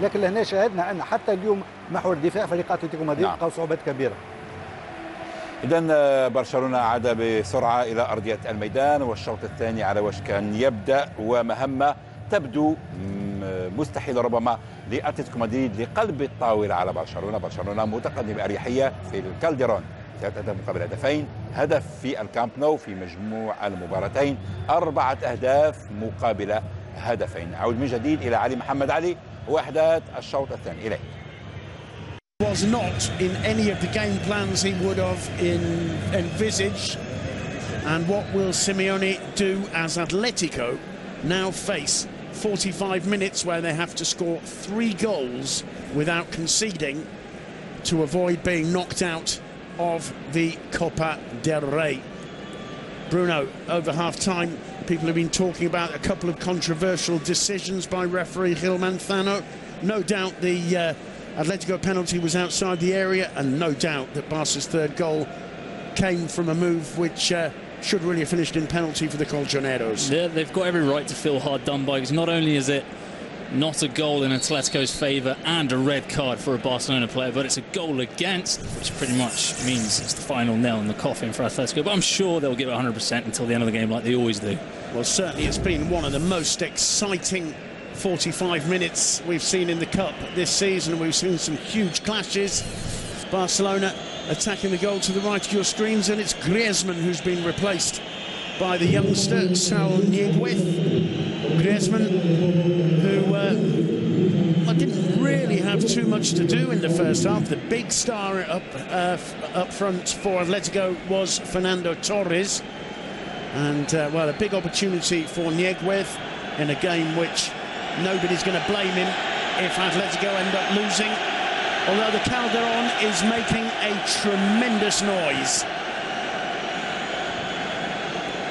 لكن لهنا شاهدنا ان حتى اليوم محور دفاع فريق اتلتيكو مدريد لقاو صعوبات كبيره. إذن برشلونة عاد بسرعة إلى أرضية الميدان، والشوط الثاني على وشك أن يبدأ، ومهمة تبدو مستحيلة ربما لأتلتيكو مدريد لقلب الطاولة على برشلونة. برشلونة متقدم بأريحية في الكالديرون 3 أهداف مقابل هدفين، هدف في الكامب نو في مجموع المباراتين، 4 أهداف مقابل هدفين. أعود من جديد إلى علي محمد علي وأحداث الشوط الثاني. إليه. Was not in any of the game plans he would have envisaged. And what will Simeone do as Atletico now face 45 minutes where they have to score 3 goals without conceding to avoid being knocked out of the Copa del Rey? Bruno, over half-time, people have been talking about a couple of controversial decisions by referee Gil Manzano. No doubt the Atletico penalty was outside the area, and no doubt that Barca's 3rd goal came from a move which should really have finished in penalty for the Colchoneros. Yeah, they've got every right to feel hard done by, because not only is it Not a goal in Atletico's favour and a red card for a Barcelona player, but it's a goal against, which pretty much means it's the final nail in the coffin for Atletico. But I'm sure they'll give it 100% until the end of the game like they always do. Well, certainly it's been one of the most exciting 45 minutes we've seen in the Cup this season. We've seen some huge clashes. Barcelona attacking the goal to the right of your screens, and it's Griezmann who's been replaced by the youngster Saul Niguez. Griezmann, who didn't really have too much to do in the first half. The big star up front for Atletico was Fernando Torres, and well, a big opportunity for Niguez in a game which nobody's going to blame him if Atletico end up losing. Although the Calderon is making a tremendous noise.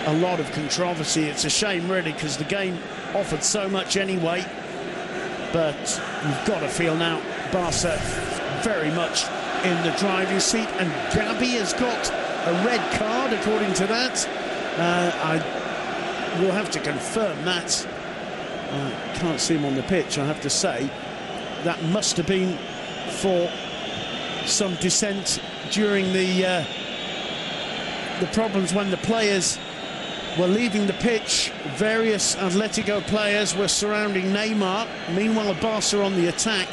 A lot of controversy. It's a shame, really, because the game offered so much anyway. But you've got to feel now Barca very much in the driving seat. And Gabi has got a red card, according to that. I will have to confirm that. I can't see him on the pitch, I have to say. That must have been for some dissent during the problems when the players were leaving the pitch. Various Atletico players were surrounding Neymar. Meanwhile, Barca on the attack.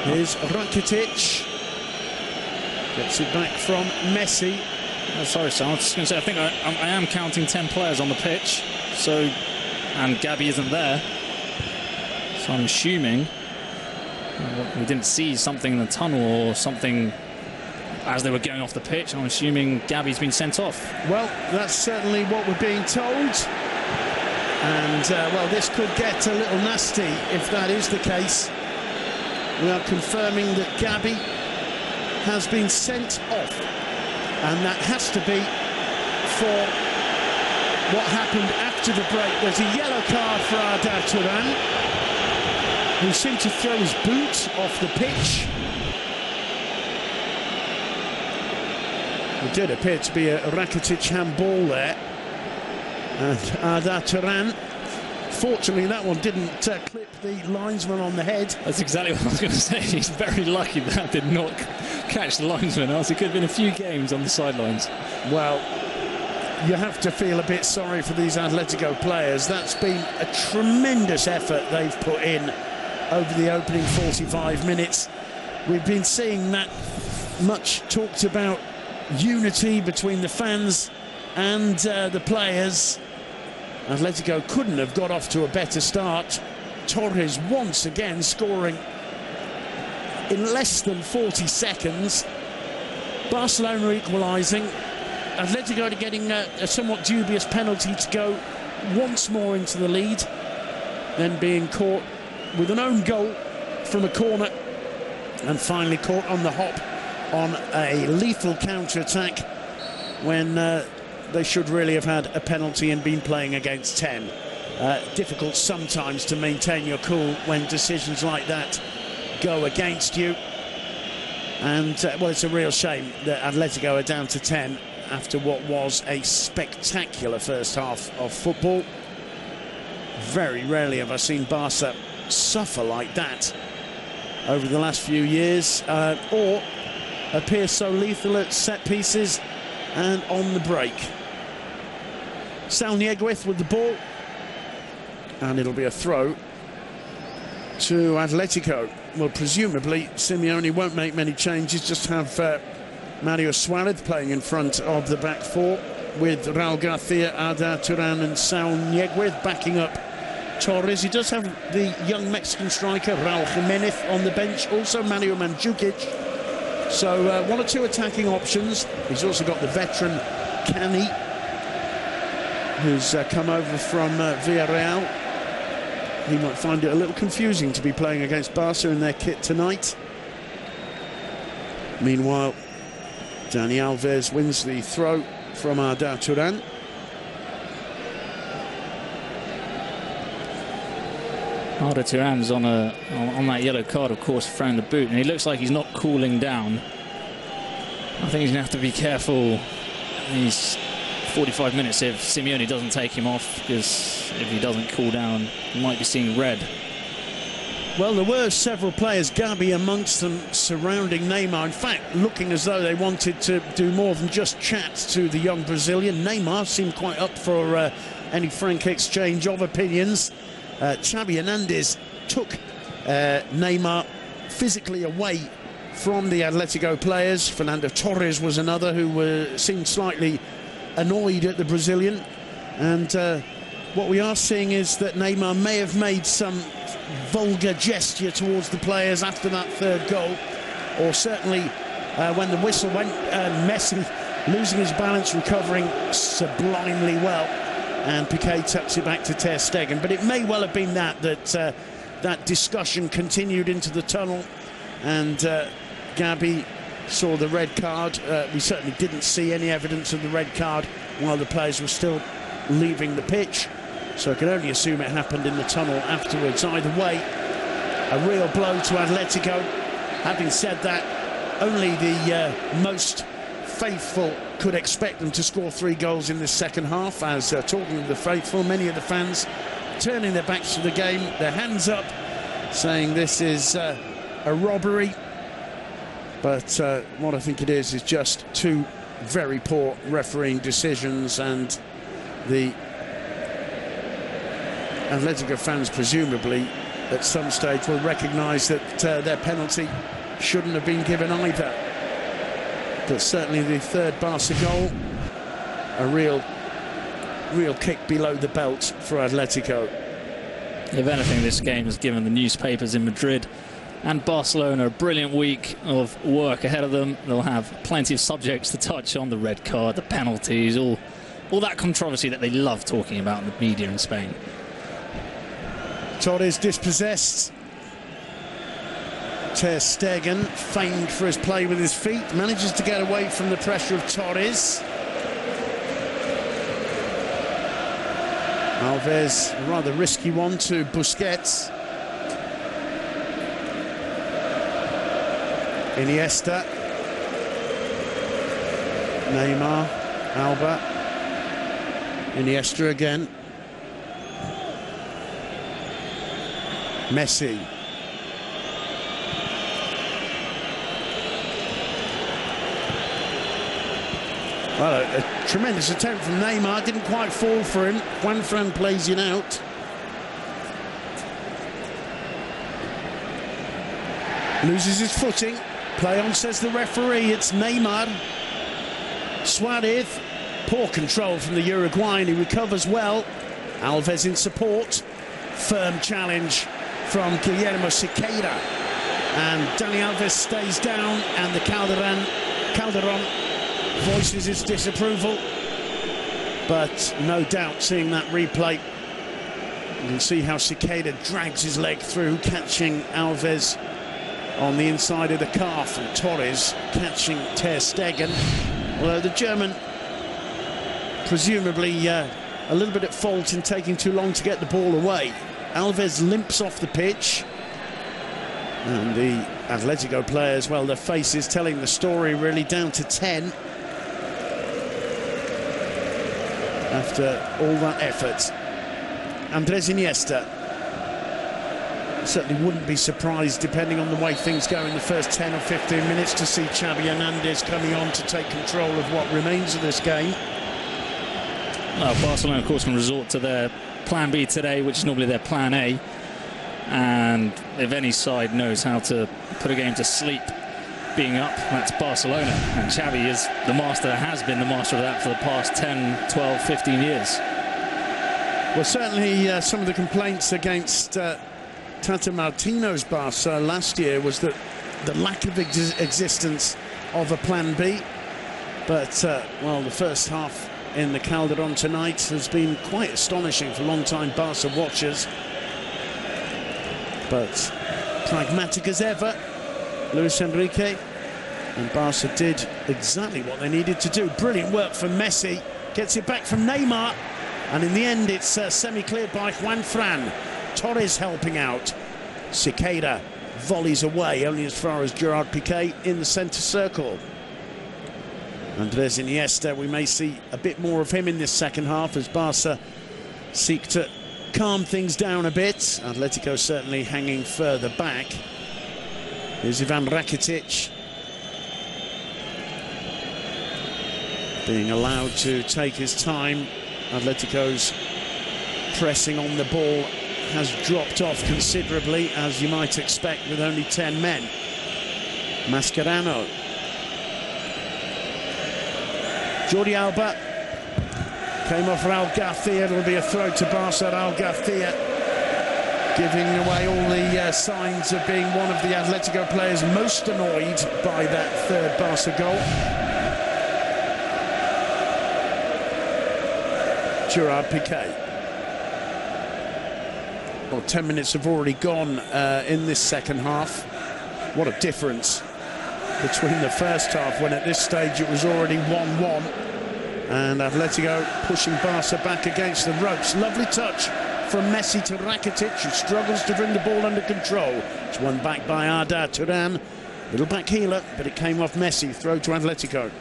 Here's Rakitic. Gets it back from Messi. Oh, sorry, Sam. I was just going to say, I think I am counting 10 players on the pitch. So, and Gabi isn't there. So I'm assuming we didn't see something in the tunnel or something as they were going off the pitch. I'm assuming Gabi's been sent off. Well, that's certainly what we're being told. And, well, this could get a little nasty if that is the case. We are confirming that Gabi has been sent off. And that has to be for what happened after the break. There's a yellow card for Arda Turan, who seemed to throw his boot off the pitch. It did appear to be a Rakitic handball there. And Arda Turan, fortunately that one didn't clip the linesman on the head. That's exactly what I was going to say. He's very lucky that did not catch the linesman, else it could have been a few games on the sidelines. Well, you have to feel a bit sorry for these Atletico players. That's been a tremendous effort they've put in over the opening 45 minutes. We've been seeing that much talked about unity between the fans and the players. Atletico couldn't have got off to a better start. Torres once again scoring in less than 40 seconds. Barcelona equalising. Atletico getting a somewhat dubious penalty to go once more into the lead, then being caught with an own goal from a corner, and finally caught on the hop on a lethal counter-attack when they should really have had a penalty and been playing against 10. Difficult sometimes to maintain your cool when decisions like that go against you. And, well, it's a real shame that Atletico are down to 10 after what was a spectacular first half of football. Very rarely have I seen Barca suffer like that over the last few years, or appear so lethal at set pieces and on the break. Saul Niguez with the ball, and it'll be a throw to Atletico. Well, presumably Simeone won't make many changes, just have Mario Suarez playing in front of the back four, with Raul Garcia, Arda Turan and Saul Niguez backing up Torres. He does have the young Mexican striker Raul Jimenez on the bench, also Mario Mandzukic. So one or two attacking options. He's also got the veteran Cani, who's come over from Villarreal. He might find it a little confusing to be playing against Barca in their kit tonight. Meanwhile, Dani Alves wins the throw from Arda Turan. Arda Turan's on that yellow card, of course, throwing the boot, and he looks like he's not cooling down. I think he's going to have to be careful. He's 45 minutes if Simeone doesn't take him off, because if he doesn't cool down, he might be seeing red. Well, there were several players, Gabi amongst them, surrounding Neymar. In fact, looking as though they wanted to do more than just chat to the young Brazilian. Neymar seemed quite up for any frank exchange of opinions. Xavi Hernandez took Neymar physically away from the Atletico players. Fernando Torres was another who seemed slightly annoyed at the Brazilian. And what we are seeing is that Neymar may have made some vulgar gesture towards the players after that third goal, or certainly when the whistle went. Messi losing his balance, recovering sublimely well, and Piqué tucks it back to Ter Stegen. But it may well have been that discussion continued into the tunnel, and Gabi saw the red card. We certainly didn't see any evidence of the red card while the players were still leaving the pitch, so I can only assume it happened in the tunnel afterwards. Either way, a real blow to Atletico. Having said that, only the most faithful could expect them to score 3 goals in the second half. As talking of the faithful, many of the fans turning their backs to the game, their hands up, saying this is a robbery. But what I think it is just 2 very poor refereeing decisions, and the Atletico fans presumably at some stage will recognise that their penalty shouldn't have been given either. But certainly the third Barca goal, a real kick below the belt for Atletico. If anything, this game has given the newspapers in Madrid and Barcelona a brilliant week of work ahead of them. They'll have plenty of subjects to touch on: the red card, the penalties, all that controversy that they love talking about in the media in Spain. Torres dispossessed. Ter Stegen, famed for his play with his feet, manages to get away from the pressure of Torres. Alves, a rather risky one to Busquets. Iniesta. Neymar. Alba. Iniesta again. Messi. Well, a tremendous attempt from Neymar, didn't quite fall for him. Juanfran plays it out. Loses his footing. Play on, says the referee. It's Neymar. Suarez. Poor control from the Uruguayan. He recovers well. Alves in support. Firm challenge from Guillermo Siqueira. And Dani Alves stays down, and the Calderon voices his disapproval. But no doubt, seeing that replay, you can see how Siqueira drags his leg through, catching Alves on the inside of the calf, and Torres catching Ter Stegen. Although the German presumably a little bit at fault in taking too long to get the ball away. Alves limps off the pitch, and the Atletico players, well, their faces telling the story, really down to 10 after all that effort. Andres Iniesta. Certainly wouldn't be surprised, depending on the way things go in the first 10 or 15 minutes, to see Xavi Hernandez coming on to take control of what remains of this game. Well, Barcelona, of course, can resort to their plan B today, which is normally their plan A. And if any side knows how to put a game to sleep being up, that's Barcelona. And Xavi is the master, has been the master of that for the past 10, 12, 15 years. Well, certainly some of the complaints against Tata Martino's Barca last year was that the lack of existence of a plan B. But, well, the first half in the Calderon tonight has been quite astonishing for long-time Barca watchers. But pragmatic as ever, Luis Enrique, and Barca did exactly what they needed to do. Brilliant work from Messi, gets it back from Neymar, and in the end it's semi-cleared by Juanfran. Torres helping out. Siqueira volleys away only as far as Gerard Piqué in the centre circle. Andres Iniesta, we may see a bit more of him in this second half as Barca seek to calm things down a bit. Atletico certainly hanging further back. Here's Ivan Rakitic being allowed to take his time. Atletico's pressing on the ball has dropped off considerably, as you might expect, with only 10 men. Mascherano. Jordi Alba came off Raul Garcia. It'll be a throw to Barca. Raul Garcia giving away all the signs of being one of the Atletico players most annoyed by that third Barca goal. Gerard Piqué. Well, 10 minutes have already gone in this second half. What a difference between the first half, when at this stage it was already 1-1, and Atletico pushing Barca back against the ropes. Lovely touch from Messi to Rakitic, who struggles to bring the ball under control. It's won back by Arda Turan. Little back healer, but it came off Messi. Throw to Atletico.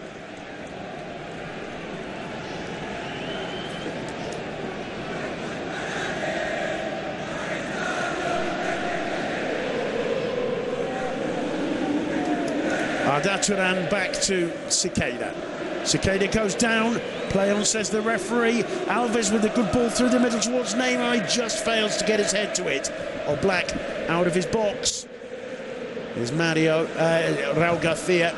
Arda Turan back to Siqueira. Siqueira goes down. Play on, says the referee. Alves with a good ball through the middle towards Neymar. He just fails to get his head to it. Oblak out of his box. Here's Raul Garcia.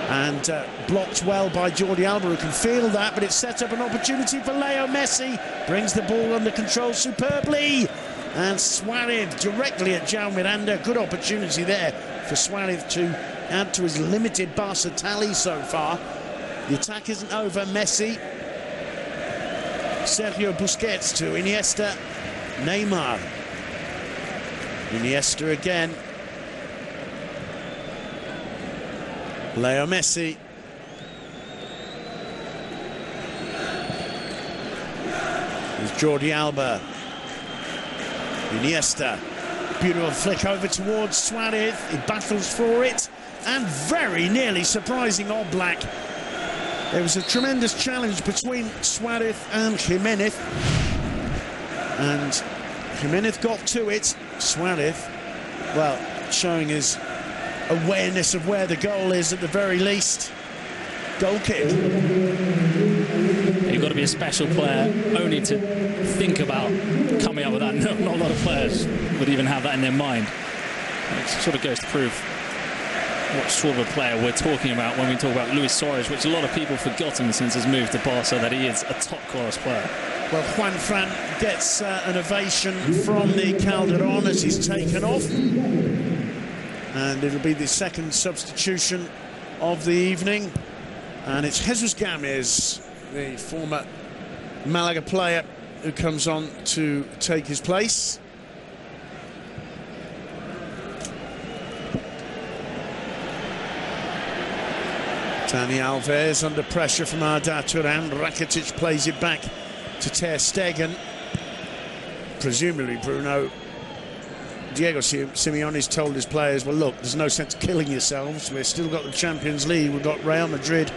And blocked well by Jordi Alba, who can feel that, but it sets up an opportunity for Leo Messi. Brings the ball under control superbly. And Suarez directly at João Miranda. Good opportunity there for Suarez to add to his limited Barca tally so far. The attack isn't over. Messi, Sergio Busquets to Iniesta, Neymar, Iniesta again, Leo Messi, there's Jordi Alba, Iniesta, beautiful flick over towards Suarez. He battles for it, and very nearly surprising Oblak. There was a tremendous challenge between Suarez and Jimenez, and Jimenez got to it. Suarez, well, showing his awareness of where the goal is at the very least. Goal kick. You've got to be a special player only to think about coming up with that. Not a lot of players would even have that in their mind. It sort of goes to prove what sort of a player we're talking about when we talk about Luis Suarez, which a lot of people have forgotten since his move to Barca, that he is a top-class player. Well, Juan Fran gets an ovation from the Calderon as he's taken off. And it'll be the second substitution of the evening. And it's Jesus Gomez, the former Malaga player, who comes on to take his place. Dani Alves under pressure from Arda Turan. Rakitic plays it back to Ter Stegen. Presumably, Bruno, Diego Simeone's told his players, well, look, there's no sense killing yourselves. We've still got the Champions League. We've got Real Madrid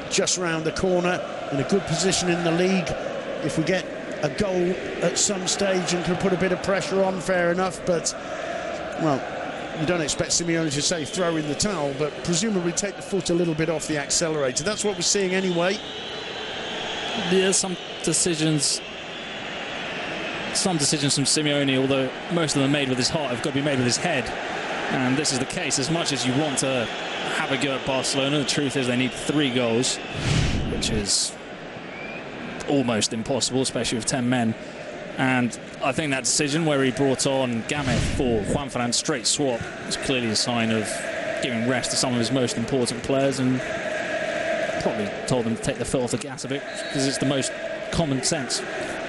just round the corner, in a good position in the league. If we get a goal at some stage and can put a bit of pressure on, fair enough. But, well, you don't expect Simeone to say throw in the towel, but presumably take the foot a little bit off the accelerator. That's what we're seeing anyway. Yeah, some decisions from Simeone, although most of them are made with his heart, have got to be made with his head. And this is the case. As much as you want to have a go at Barcelona, the truth is they need 3 goals, which is almost impossible, especially with 10 men. And I think that decision where he brought on Gamez for Juan Fran, straight swap, is clearly a sign of giving rest to some of his most important players, and probably told them to take the foot off the gas a bit, because it's the most common sense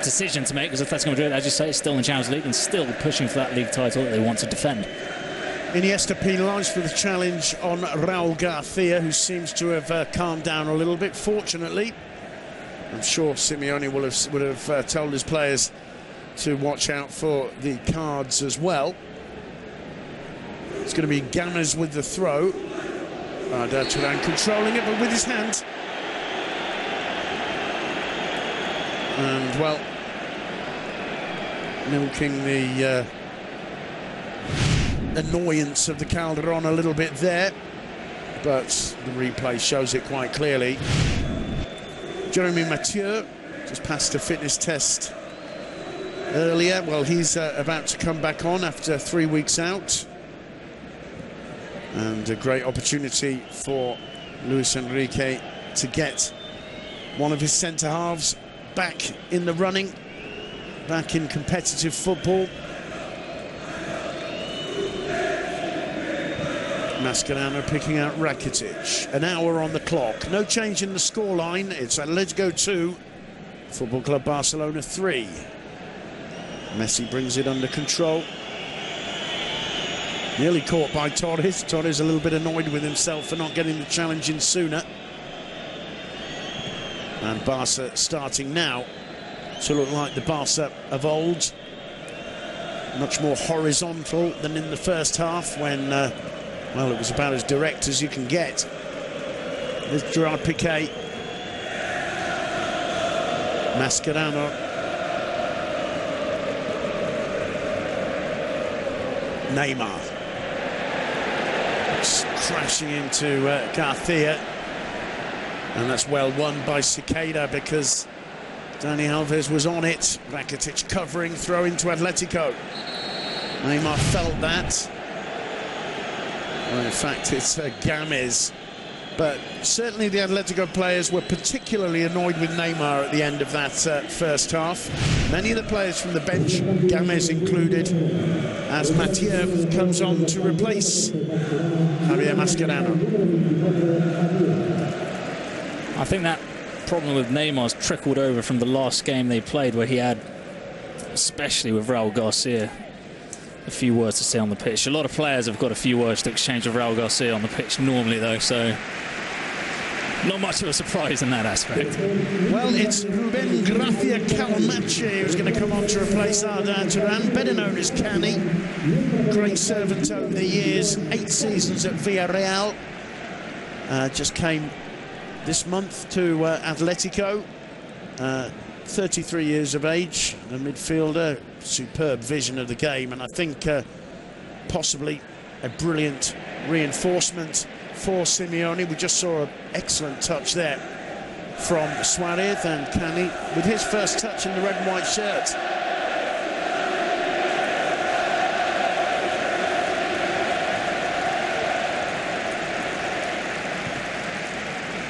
decision to make, because Atletico Madrid, as you say, is still in the Champions League and still pushing for that league title that they want to defend. Iniesta penalised for the challenge on Raul Garcia, who seems to have calmed down a little bit, fortunately. I'm sure Simeone would have told his players to watch out for the cards as well. It's going to be Gamez with the throw. Turan controlling it, but with his hand. And, well, milking the annoyance of the Calderon a little bit there. But the replay shows it quite clearly. Jeremy Mathieu just passed a fitness test earlier. Well, he's about to come back on after 3 weeks out. And a great opportunity for Luis Enrique to get one of his centre-halves back in the running, back in competitive football. Mascherano picking out Rakitic. An hour on the clock. No change in the scoreline. It's Atletico 2, Football Club Barcelona 3. Messi brings it under control. Nearly caught by Torres. Torres a little bit annoyed with himself for not getting the challenge in sooner. And Barca starting now to look like the Barca of old. Much more horizontal than in the first half when, well, it was about as direct as you can get. There's Gerard Piqué. Mascherano. Neymar. Crashing into Garcia. And that's well won by Cicada because Dani Alves was on it. Rakitic covering, throw into Atletico. Neymar felt that. Well, in fact, it's Games. But certainly the Atletico players were particularly annoyed with Neymar at the end of that first half. Many of the players from the bench, Games included, as Mathieu comes on to replace Javier Mascherano. I think that problem with Neymar's trickled over from the last game they played, where he had, especially with Raul Garcia, a few words to say on the pitch. A lot of players have got a few words to exchange with Raul Garcia on the pitch normally, though, so not much of a surprise in that aspect. Well, it's Ruben Gracia Calmache who's going to come on to replace Arda Turan, better known as Cani. Great servant over the years, 8 seasons at Villarreal. Just came this month to Atletico. 33 years of age, a midfielder, superb vision of the game, and I think possibly a brilliant reinforcement for Simeone. We just saw an excellent touch there from Suarez, and Cani with his first touch in the red and white shirt.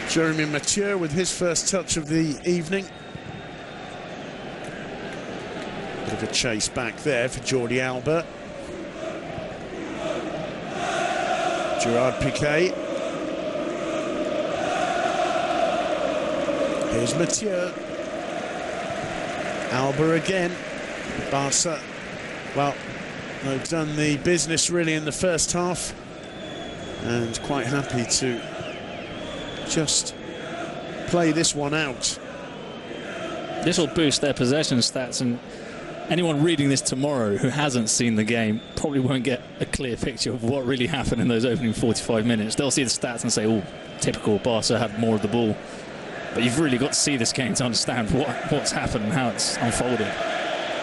Jeremy Mathieu with his first touch of the evening. Bit of a chase back there for Jordi Alba. Gerard Piqué. Here's Mathieu. Alba again. Barca, well, they've done the business really in the first half and quite happy to just play this one out. This will boost their possession stats, and anyone reading this tomorrow who hasn't seen the game probably won't get a clear picture of what really happened in those opening 45 minutes. They'll see the stats and say, oh, typical, Barca had more of the ball. But you've really got to see this game to understand what's happened and how it's unfolded.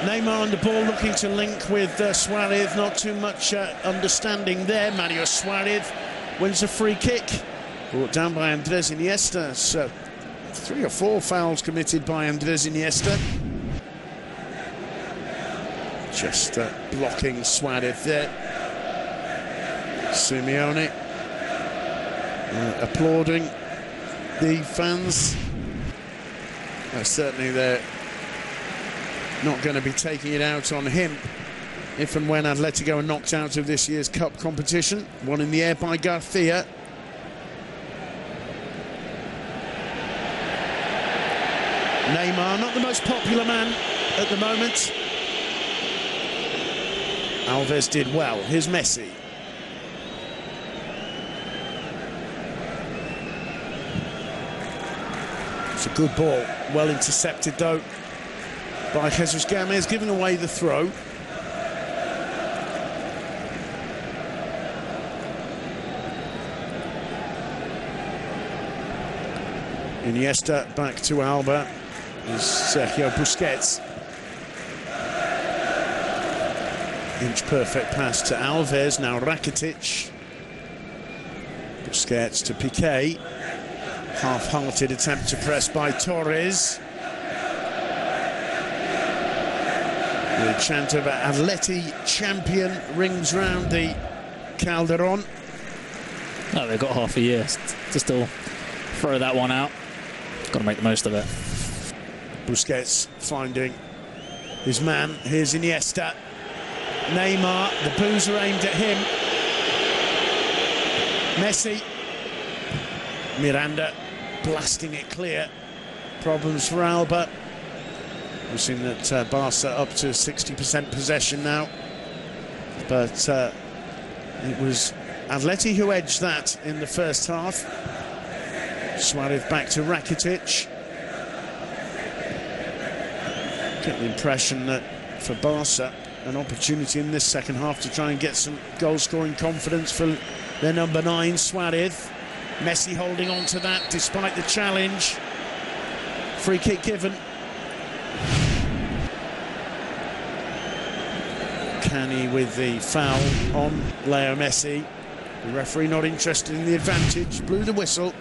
Neymar on the ball, looking to link with Suarez. Not too much understanding there. Mario Suarez wins a free kick. Brought down by Andres Iniesta. So 3 or 4 fouls committed by Andres Iniesta. Just blocking Suarez there. Simeone applauding the fans. Certainly they're not going to be taking it out on him if and when Atletico are knocked out of this year's cup competition. One in the air by Garcia. Neymar, not the most popular man at the moment. Alves did well. Here's Messi. It's a good ball. Well intercepted, though, by Jesus Games, giving away the throw. Iniesta back to Alba. Is Sergio Busquets. Inch perfect pass to Alves, now Rakitic. Busquets to Piqué. Half-hearted attempt to press by Torres. The chant of Atleti champion rings round the Calderon. Oh, they've got half a year to still throw that one out. Got to make the most of it. Busquets finding his man. Here's Iniesta. Neymar, the boos are aimed at him. Messi. Miranda blasting it clear. Problems for Alba. We've seen that Barca up to 60% possession now. But it was Atleti who edged that in the first half. Suarez back to Rakitic. Get the impression that for Barca, an opportunity in this second half to try and get some goal-scoring confidence for their number 9, Suarez. Messi holding on to that despite the challenge. Free kick given. Canny with the foul on Leo Messi. The referee not interested in the advantage, blew the whistle.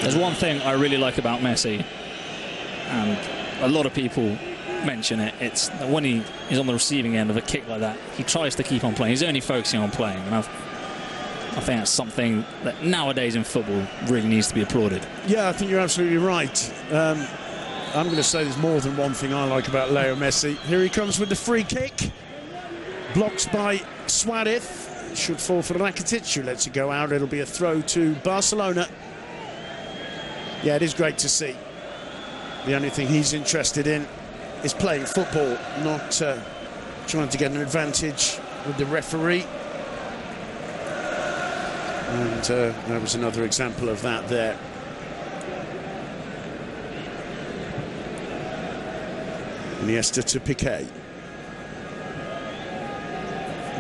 There's one thing I really like about Messi, and a lot of people mention it. It's that when he is on the receiving end of a kick like that, he tries to keep on playing. He's only focusing on playing, and I think that's something that nowadays in football really needs to be applauded. Yeah, I think you're absolutely right. I'm going to say there's more than one thing I like about Leo Messi. Here he comes with the free kick. Blocked by Suarez. Should fall for Rakitic, who lets it go out. It'll be a throw to Barcelona. Yeah, it is great to see. The only thing he's interested in is playing football, not trying to get an advantage with the referee. And there was another example of that there. Iniesta to Piqué.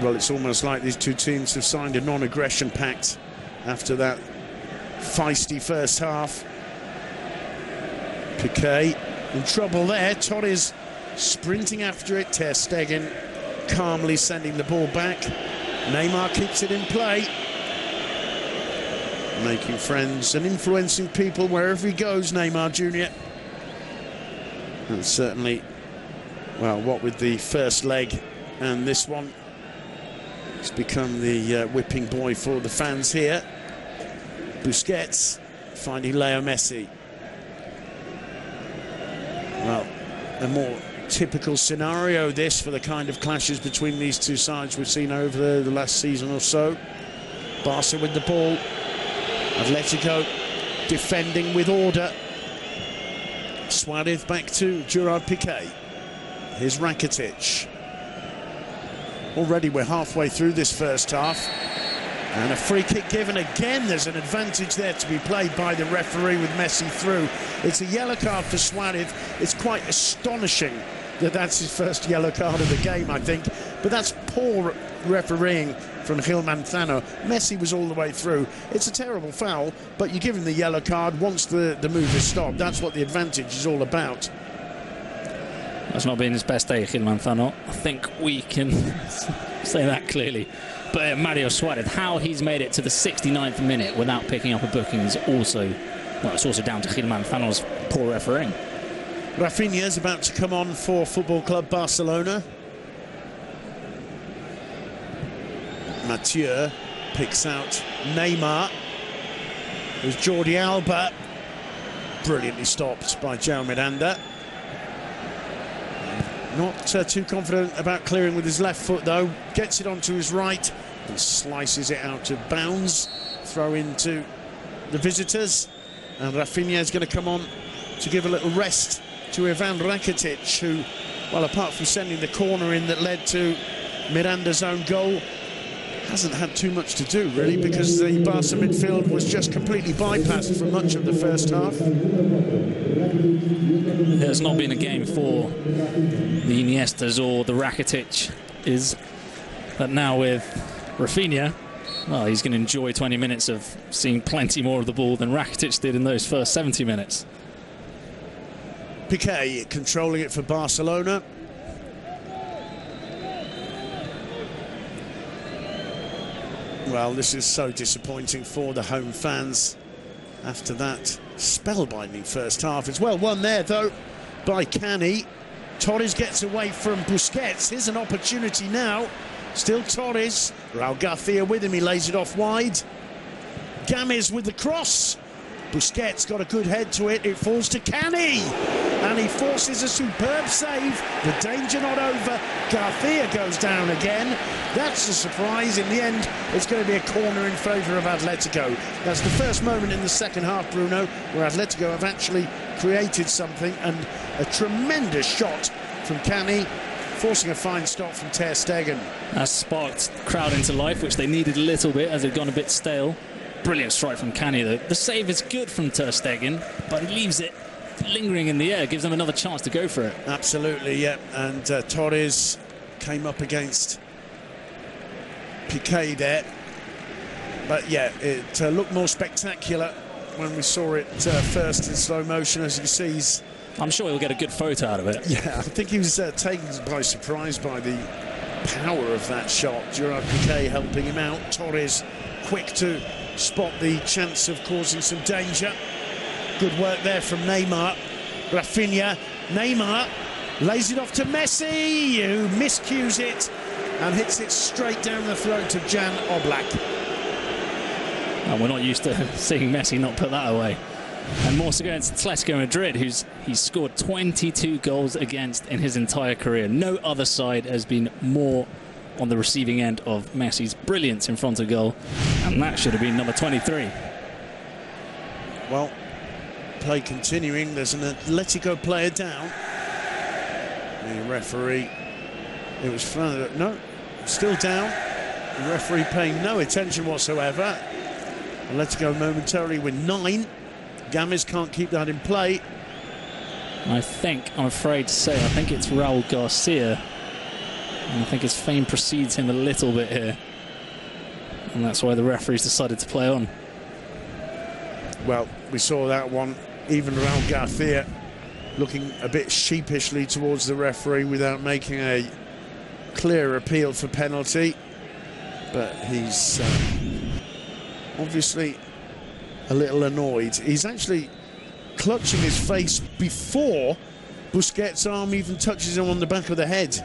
Well, it's almost like these two teams have signed a non-aggression pact after that feisty first half. Piqué in trouble there. Torres sprinting after it. Ter Stegen calmly sending the ball back. Neymar keeps it in play. Making friends and influencing people wherever he goes, Neymar Jr. And certainly, well, what with the first leg and this one, he's become the whipping boy for the fans here. Busquets finding Leo Messi. Well, a more typical scenario this for the kind of clashes between these two sides we've seen over the last season or so. Barca with the ball. Atletico defending with order. Suarez back to Gerard Piqué. Here's Rakitic. Already we're halfway through this first half. And a free kick given again. There's an advantage there to be played by the referee with Messi through. It's a yellow card for Suarez. It's quite astonishing that that's his first yellow card of the game, I think. But that's poor refereeing from Gil Manzano. Messi was all the way through. It's a terrible foul, but you give him the yellow card once the move is stopped. That's what the advantage is all about. That's not been his best day, Gil Manzano. I think we can say that clearly. But Mario Suarez, how he's made it to the 69th minute without picking up a booking is also, well, it's also down to Gil Manzano's poor refereeing. Rafinha's about to come on for Football Club Barcelona. Mathieu picks out Neymar. There's Jordi Alba. Brilliantly stopped by João Miranda. Not too confident about clearing with his left foot, though. Gets it onto his right and slices it out of bounds. Throw into the visitors. And Rafinha is going to come on to give a little rest to Ivan Rakitic, who, well, apart from sending the corner in that led to Miranda's own goal, hasn't had too much to do, really, because the Barca midfield was just completely bypassed for much of the first half. There's not been a game for the Iniestas or the Rakitic. But now with Rafinha, well, he's going to enjoy 20 minutes of seeing plenty more of the ball than Rakitic did in those first 70 minutes. Piqué controlling it for Barcelona. Well, this is so disappointing for the home fans after that spellbinding first half. It's well won there, though, by Cani. Torres gets away from Busquets. Here's an opportunity now. Still Torres. Raul Garcia with him. He lays it off wide. Games with the cross. Busquets got a good head to it. It falls to Cani. And he forces a superb save. The danger not over. Garcia goes down again. That's a surprise. In the end, it's going to be a corner in favour of Atletico. That's the first moment in the second half, Bruno, where Atletico have actually created something, and a tremendous shot from Cani, forcing a fine stop from Ter Stegen. That sparked the crowd into life, which they needed a little bit as they'd gone a bit stale. Brilliant strike from Cani, though. The save is good from Ter Stegen, but he leaves it lingering in the air, gives them another chance to go for it. Absolutely, yeah. And Torres came up against Piqué there. But yeah, it looked more spectacular when we saw it first in slow motion. As you see, I'm sure he'll get a good photo out of it. Yeah, I think he was taken by surprise by the power of that shot. Gerard Piqué helping him out. Torres quick to spot the chance of causing some danger. Good work there from Neymar. Rafinha. Neymar lays it off to Messi, who miscues it and hits it straight down the throat of Jan Oblak. And we're not used to seeing Messi not put that away. And more so against Atletico Madrid, he's scored 22 goals against in his entire career. No other side has been more on the receiving end of Messi's brilliance in front of goal, and that should have been number 23. Well, play continuing. There's an Atletico player down. The referee, it was further, no, still down. The referee paying no attention whatsoever. Atletico momentarily with 9. Games can't keep that in play. I'm afraid to say, I think it's Raul Garcia. And I think his fame precedes him a little bit here. And that's why the referee's decided to play on. Well, we saw that one. Even Raul Garcia looking a bit sheepishly towards the referee without making a clear appeal for penalty. But he's obviously a little annoyed. He's actually clutching his face before Busquets' arm even touches him on the back of the head.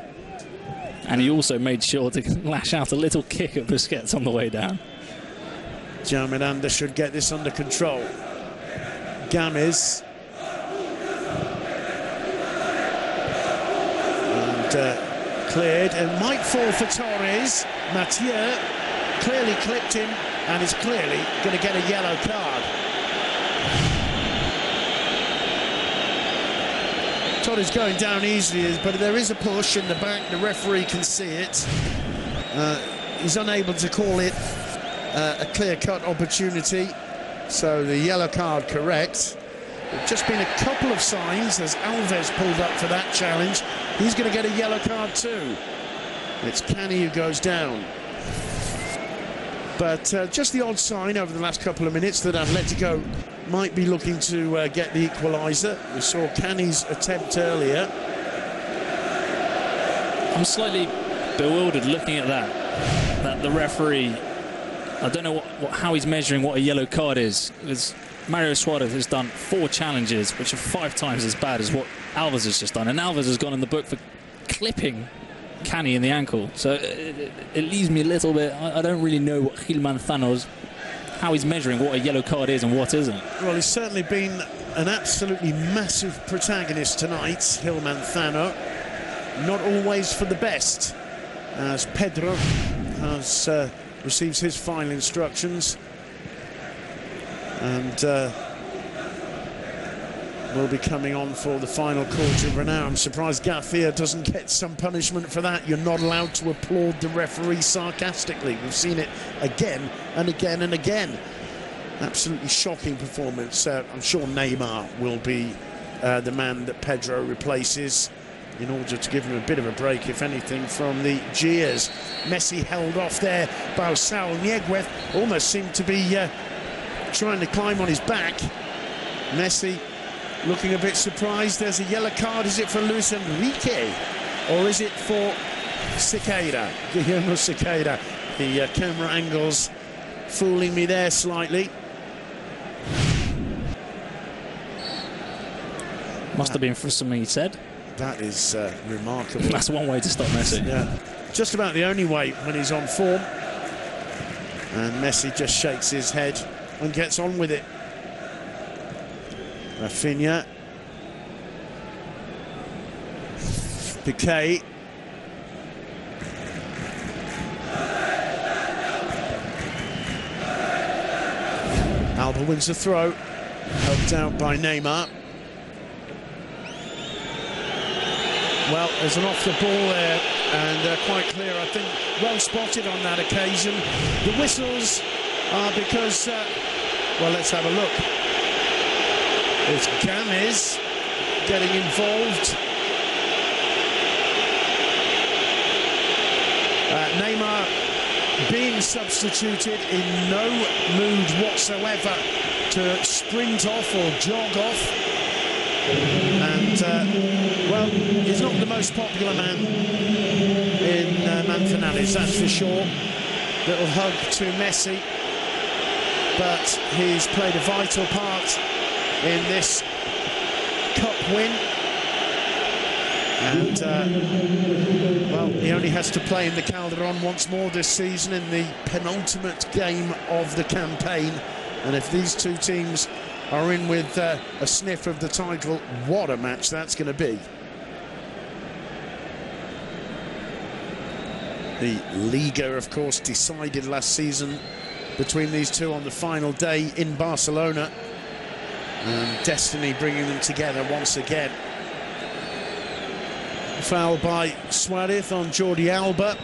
And he also made sure to lash out a little kick at Busquets on the way down. João Miranda should get this under control. Games. And cleared, and might fall for Torres. Mathieu clearly clipped him, and is clearly going to get a yellow card. Torres going down easily, but there is a push in the back. The referee can see it. He's unable to call it a clear-cut opportunity, so the yellow card correct. There's just been a couple of signs as Alves pulled up for that challenge. He's going to get a yellow card too. It's Cani who goes down. But just the odd sign over the last couple of minutes that Atletico might be looking to get the equaliser. We saw Cani's attempt earlier. I'm slightly bewildered looking at that the referee, I don't know how he's measuring what a yellow card is. Because Mario Suarez has done 4 challenges, which are 5 times as bad as what Alves has just done. And Alves has gone in the book for clipping Cani in the ankle. So it leaves me a little bit, I don't really know what Gil Manzano's, how he's measuring what a yellow card is and what isn't. Well, he's certainly been an absolutely massive protagonist tonight, Gil Manzano. Not always for the best, as Pedro has receives his final instructions and will be coming on for the final quarter of an hour. I'm surprised Garcia doesn't get some punishment for that. You're not allowed to applaud the referee sarcastically. We've seen it again and again and again. Absolutely shocking performance. I'm sure Neymar will be the man that Pedro replaces. in order to give him a bit of a break, if anything, from the jeers. Messi held off there by Saul Niguez, almost seemed to be trying to climb on his back. Messi looking a bit surprised. There's a yellow card. Is it for Luis Enrique or is it for Cicada? Guillermo Cicada. The camera angles fooling me there slightly. Must have been for something he said. That is remarkable. That's one way to stop Messi. Yeah, just about the only way when he's on form. And Messi just shakes his head and gets on with it. Rafinha. Piqué. Alba wins the throw, helped out by Neymar. Well, there's an off the ball there, and quite clear, I think, well spotted on that occasion. The whistles are because, well, let's have a look. It's Games getting involved. Neymar being substituted, in no mood whatsoever to sprint off or jog off. And, well, he's not the most popular man in Manzanares, that's for sure. Little hug to Messi. But he's played a vital part in this cup win. And, well, he only has to play in the Calderon once more this season in the penultimate game of the campaign. And if these two teams are in with a sniff of the title, what a match that's going to be. The Liga, of course, decided last season between these two on the final day in Barcelona. And destiny bringing them together once again. Foul by Suarez on Jordi Alba.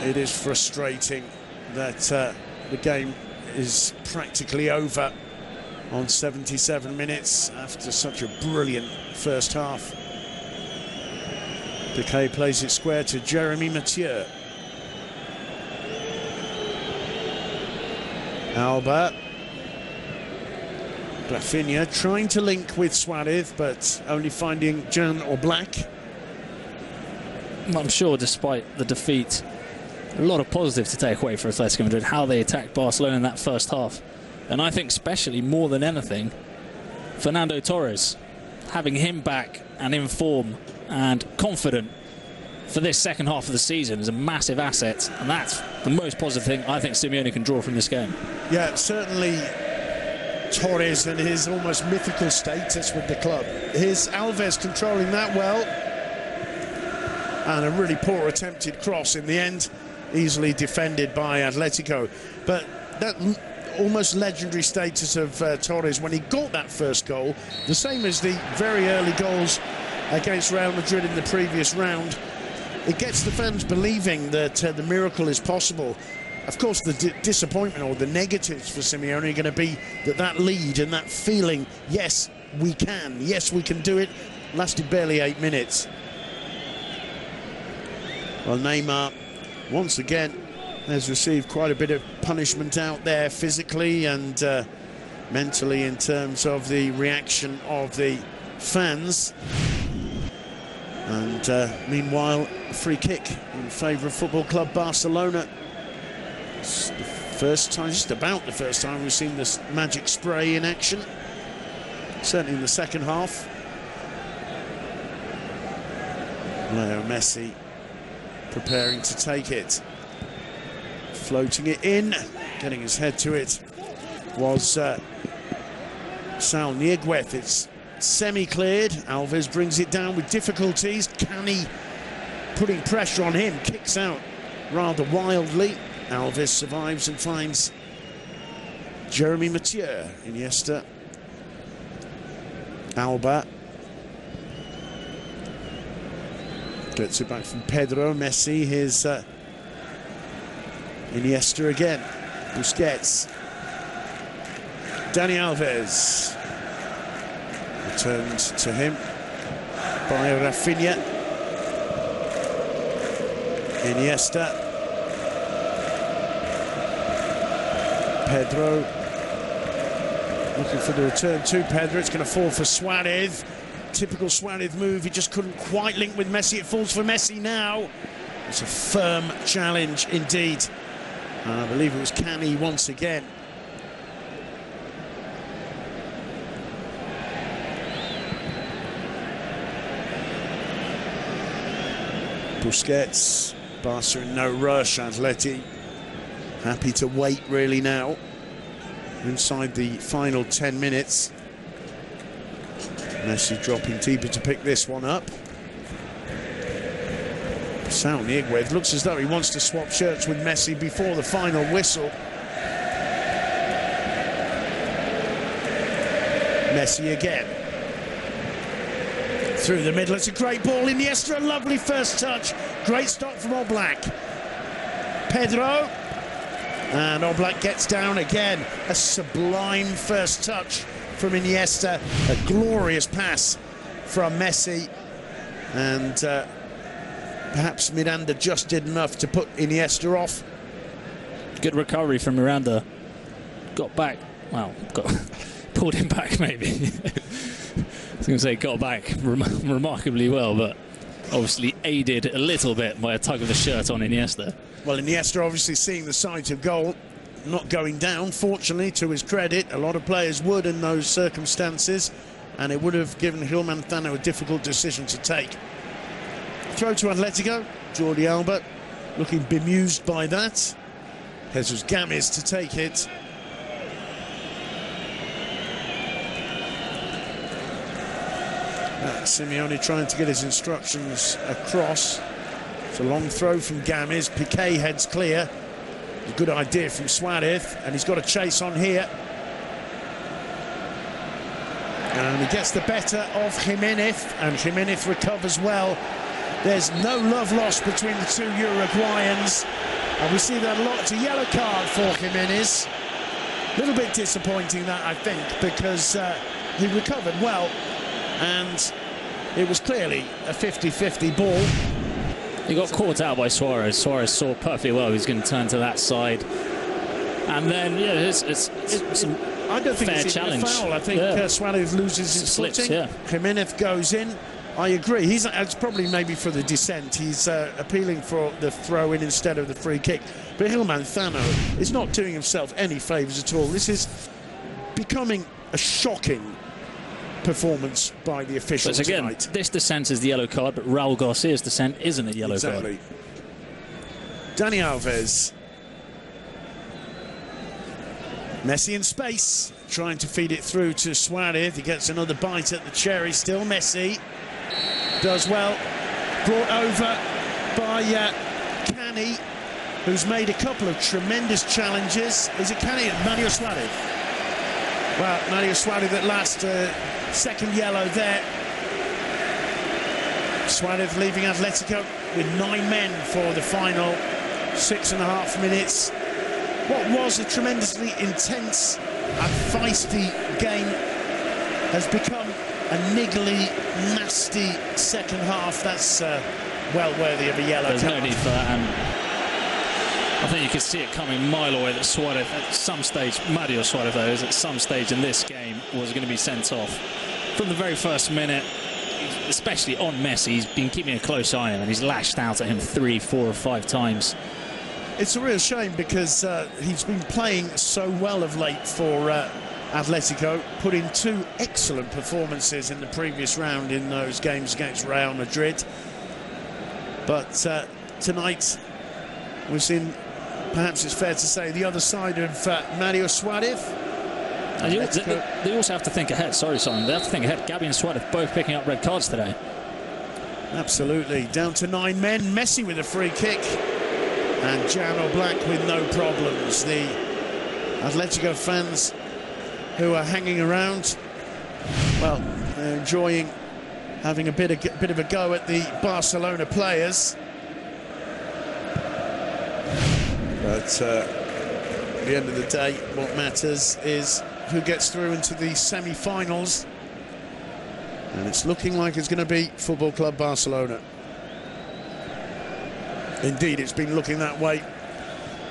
It is frustrating that the game is practically over on 77 minutes after such a brilliant first half. Piqué plays it square to Jeremy Mathieu. Alba. Rafinha trying to link with Suarez, but only finding Jan or Black. I'm sure, despite the defeat, a lot of positive to take away for Atletico Madrid, how they attacked Barcelona in that first half. And I think especially more than anything, Fernando Torres, having him back and in form and confident for this second half of the season is a massive asset, and that's the most positive thing I think Simeone can draw from this game. Yeah, certainly Torres and his almost mythical status with the club. Here's Alves controlling that well, and a really poor attempted cross in the end, easily defended by Atletico. But that almost legendary status of Torres when he got that first goal, the same as the very early goals against Real Madrid in the previous round, it gets the fans believing that the miracle is possible. Of course, the disappointment or the negatives for Simeone are going to be that lead and that feeling, yes, we can do it, lasted barely 8 minutes. Well, Neymar, once again, has received quite a bit of punishment out there physically and mentally in terms of the reaction of the fans. And meanwhile, a free kick in favour of Football Club Barcelona. It's the first time, just about the first time we've seen this magic spray in action. Certainly in the second half. Leo Messi preparing to take it. Floating it in, getting his head to it was Saul Niguez. It's semi-cleared. Alves brings it down with difficulties. Cani putting pressure on him, kicks out rather wildly. Alves survives and finds Jeremy Mathieu. Iniesta. Alba. Gets it back from Pedro. Messi. Here's Iniesta again. Busquets. Dani Alves. Returned to him by Rafinha. Iniesta. Pedro. Looking for the return to Pedro. It's going to fall for Suarez. Typical Suarez move. He just couldn't quite link with Messi. It falls for Messi now. It's a firm challenge indeed. I believe it was Cani once again. Busquets. Barca in no rush. Atleti happy to wait really now. Inside the final 10 minutes. Messi dropping deeper to pick this one up. Saul Niguez looks as though he wants to swap shirts with Messi before the final whistle. Messi again. Through the middle, it's a great ball. Iniesta, a lovely first touch. Great stop from Oblak. Pedro. And Oblak gets down again. A sublime first touch from Iniesta. A glorious pass from Messi. And perhaps Miranda just did enough to put Iniesta off. Good recovery from Miranda. Got back. Well, pulled him back maybe. I was going to say got back remarkably well, but obviously aided a little bit by a tug of the shirt on Iniesta. Well, Iniesta obviously seeing the sight of goal, not going down. Fortunately, to his credit, a lot of players would in those circumstances, and it would have given Gil Manzano a difficult decision to take. Throw to Atletico. Jordi Alba looking bemused by that. Jesus Gamis to take it. Simeone trying to get his instructions across. It's a long throw from Gamis. Piqué heads clear. A good idea from Suarez, and he's got a chase on here. And he gets the better of Jimenez, and Jimenez recovers well. There's no love lost between the two Uruguayans, and we see that a lot. It's a yellow card for Jimenez. A little bit disappointing that, I think, because he recovered well, and it was clearly a 50-50 ball. He got caught out by Suarez. Suarez saw perfectly well he was going to turn to that side. And then, yeah, it's I don't think fair it's challenge. A foul. I think Suarez loses his footing. Yeah. Jimenez goes in. I agree. It's probably maybe for the descent. He's appealing for the throw-in instead of the free kick. But Gil Manzano is not doing himself any favours at all. This is becoming a shocking performance by the officials again, tonight. This descent is the yellow card, but Raul Garcia's descent isn't a yellow card. Dani Alves. Messi in space, trying to feed it through to Suarez. He gets another bite at the cherry still. Messi does well. Brought over by Cani, who's made a couple of tremendous challenges. Is it Cani? Mario Suarez. Well, Mario Suarez at last, second yellow there. Suarez leaving Atletico with 9 men for the final 6.5 minutes. What was a tremendously intense and feisty game has become a niggly, nasty second half. That's well worthy of a yellow card. There's no need for that. And I think you could see it coming a mile away that Suarez, at some stage, Mario Suarez, though, is at some stage in this game was going to be sent off. From the very first minute, especially on Messi, he's been keeping a close eye on him, and he's lashed out at him 3, 4 or 5 times. It's a real shame because he's been playing so well of late for Atletico, put in 2 excellent performances in the previous round in those games against Real Madrid. But tonight we've seen, perhaps it's fair to say, the other side of Mario Suarez. They also have to think ahead. Sorry, Simon. They have to think ahead. Gabi and Suarez both picking up red cards today. Absolutely. Down to 9 men. Messi with a free kick. And Jan Oblak with no problems. The Atletico fans who are hanging around, well, they're enjoying having a bit of a go at the Barcelona players. But at the end of the day, what matters is who gets through into the semi-finals. And it's looking like it's going to be Football Club Barcelona. Indeed, it's been looking that way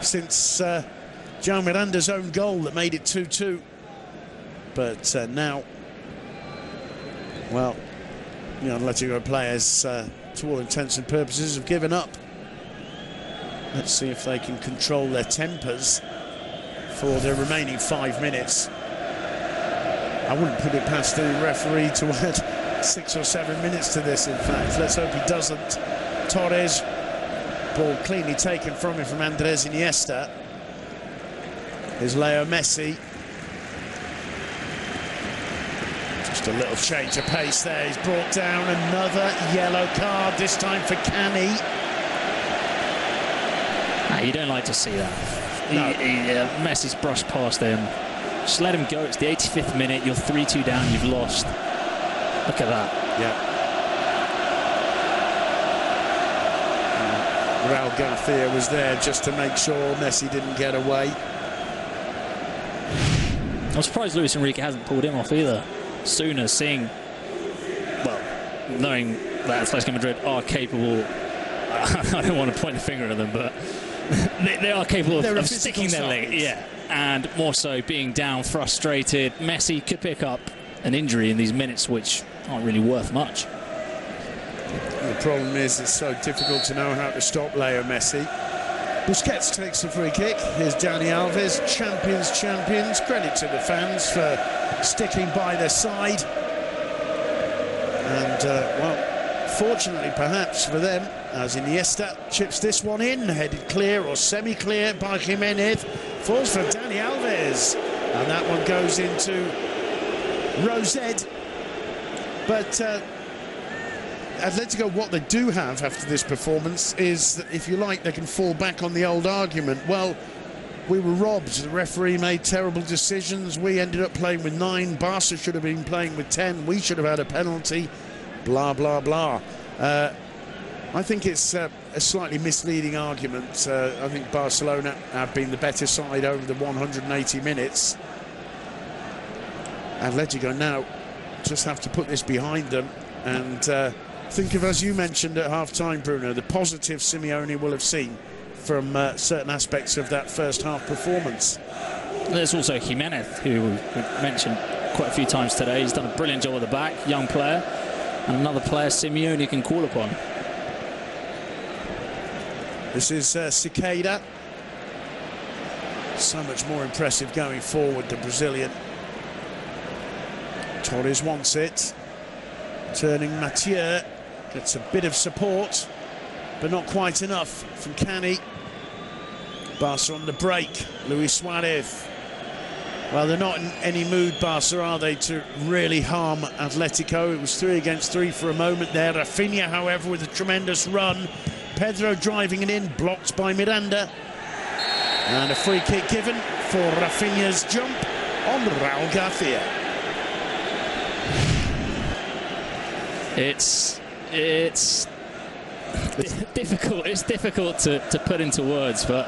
since João Miranda's own goal that made it 2-2. But now, well, the Atletico players, to all intents and purposes, have given up. Let's see if they can control their tempers for the remaining 5 minutes. I wouldn't put it past the referee to add 6 or 7 minutes to this, in fact. Let's hope he doesn't. Torres, ball cleanly taken from him from Andres Iniesta. Here's Leo Messi. Just a little change of pace there. He's brought down another yellow card, this time for Cani. You don't like to see that. No. Messi's brushed past him. Just let him go. It's the 85th minute. You're 3-2 down. You've lost. Look at that. Yeah. Raul Garcia was there just to make sure Messi didn't get away. I'm surprised Luis Enrique hasn't pulled him off either. Sooner seeing, well, knowing that Atletico Madrid are capable. I don't want to point the finger at them, but they are capable of sticking their leg. Yeah, and more so being down, frustrated. Messi could pick up an injury in these minutes, which aren't really worth much. The problem is it's so difficult to know how to stop Leo Messi. Busquets takes the free kick. Here's Dani Alves. Champions. Credit to the fans for sticking by their side. And, well, fortunately perhaps for them, as Iniesta chips this one in, headed clear or semi-clear by Jimenez. Falls for Dani Alves. And that one goes into Rosed. But Atletico, what they do have after this performance is that, if you like, they can fall back on the old argument. Well, we were robbed. The referee made terrible decisions. We ended up playing with 9. Barca should have been playing with 10. We should have had a penalty. Blah, blah, blah. I think it's a slightly misleading argument. I think Barcelona have been the better side over the 180 minutes. Atletico now just have to put this behind them and think of, as you mentioned at half-time, Bruno, the positive Simeone will have seen from certain aspects of that first half performance. There's also Jimenez, who we've mentioned quite a few times today. He's done a brilliant job at the back, young player, and another player Simeone can call upon. This is Cicada. So much more impressive going forward, the Brazilian. Torres wants it. Turning Mathieu. Gets a bit of support, but not quite enough from Cani. Barca on the break. Luis Suarez. Well, they're not in any mood, Barca, are they, to really harm Atletico? It was 3 against 3 for a moment there. Rafinha, however, with a tremendous run. Pedro driving it in, blocked by Miranda. And a free kick given for Rafinha's jump on Raul Garcia. It's difficult. It's difficult to put into words, but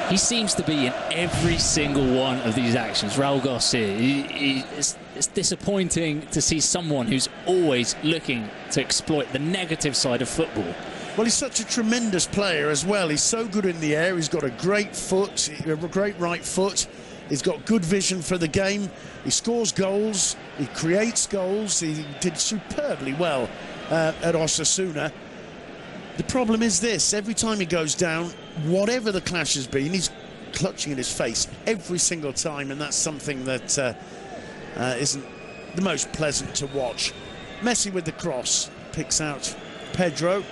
he seems to be in every single one of these actions. Raul Garcia. It's disappointing to see someone who's always looking to exploit the negative side of football. Well, he's such a tremendous player as well. He's so good in the air. He's got a great foot, a great right foot. He's got good vision for the game. He scores goals. He creates goals. He did superbly well at Osasuna. The problem is this: every time he goes down, whatever the clash has been, he's clutching at his face every single time, and that's something that isn't the most pleasant to watch. Messi with the cross, picks out Pedro.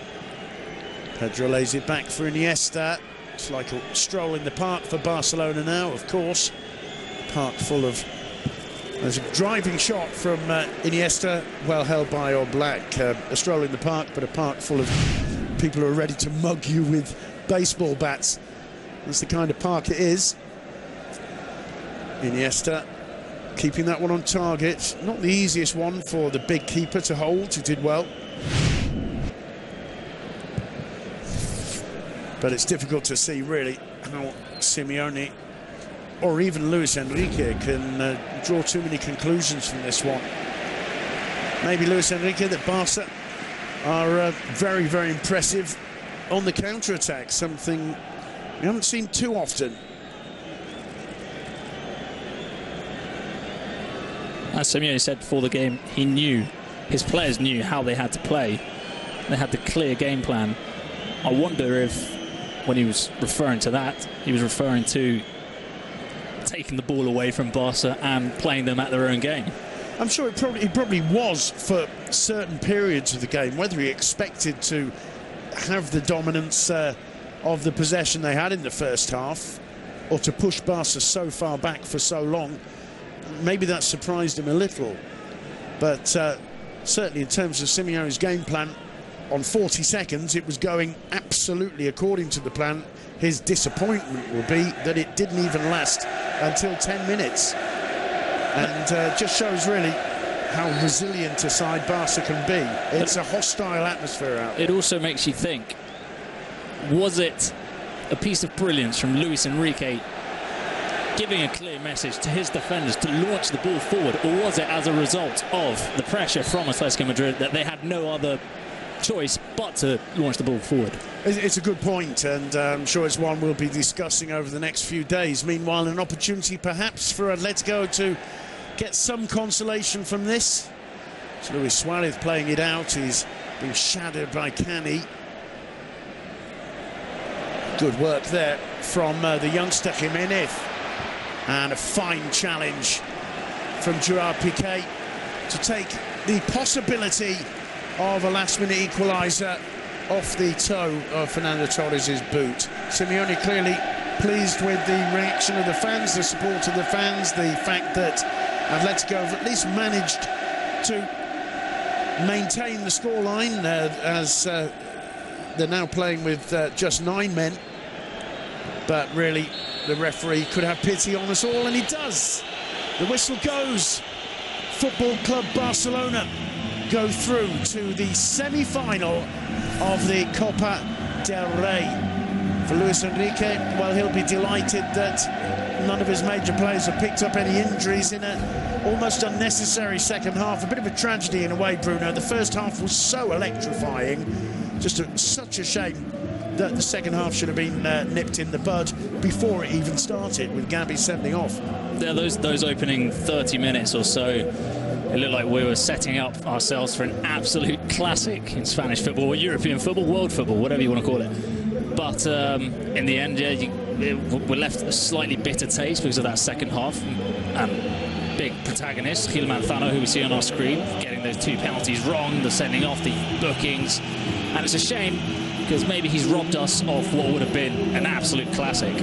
Pedro lays it back for Iniesta. It's like a stroll in the park for Barcelona now, of course. Park full of... There's a driving shot from Iniesta, well held by Oblak. A stroll in the park, but a park full of people who are ready to mug you with baseball bats. That's the kind of park it is. Iniesta keeping that one on target. Not the easiest one for the big keeper to hold, who did well. But it's difficult to see, really, how Simeone or even Luis Enrique can draw too many conclusions from this one. maybe Luis Enrique, that Barca are very, very impressive on the counter-attack, something we haven't seen too often. As Simeone said before the game, his players knew how they had to play. They had the clear game plan. I wonder if, when he was referring to that, he was referring to taking the ball away from Barca and playing them at their own game. I'm sure he probably was for certain periods of the game. Whether he expected to have the dominance of the possession they had in the first half, or to push Barca so far back for so long, maybe that surprised him a little. But certainly in terms of Simeone's game plan, on 40 seconds it was going absolutely according to the plan. His disappointment will be that it didn't even last until 10 minutes. And just shows really how resilient a side Barca can be. It's a hostile atmosphere out there. It also makes you think, was it a piece of brilliance from Luis Enrique giving a clear message to his defenders to launch the ball forward, or was it as a result of the pressure from Atletico Madrid that they had no other choice but to launch the ball forward? It's a good point, and I'm sure it's one we'll be discussing over the next few days. Meanwhile, an opportunity perhaps for Atletico to get some consolation from this. It's Luis Suarez playing it out. He's being shadowed by Cani. Good work there from the youngster Jimenez. And a fine challenge from Gerard Piqué to take the possibility of a last-minute equaliser off the toe of Fernando Torres' boot. Simeone clearly pleased with the reaction of the fans, the support of the fans, the fact that Atletico have at least managed to maintain the scoreline as they're now playing with just 9 men. But really, the referee could have pity on us all, and he does. The whistle goes. Football Club Barcelona go through to the semi-final of the Copa del Rey. For Luis Enrique, well, he'll be delighted that none of his major players have picked up any injuries in an almost unnecessary second half. A bit of a tragedy in a way, Bruno. The first half was so electrifying. Just such a shame that the second half should have been nipped in the bud before it even started, with Gabi sending off. Yeah, those opening 30 minutes or so, it looked like we were setting up ourselves for an absolute classic in Spanish football, or European football, world football, whatever you want to call it. But in the end, yeah, we're left a slightly bitter taste because of that second half. And big protagonist, Gil Manzano, who we see on our screen, getting those 2 penalties wrong, the sending off, the bookings. And it's a shame, because maybe he's robbed us of what would have been an absolute classic.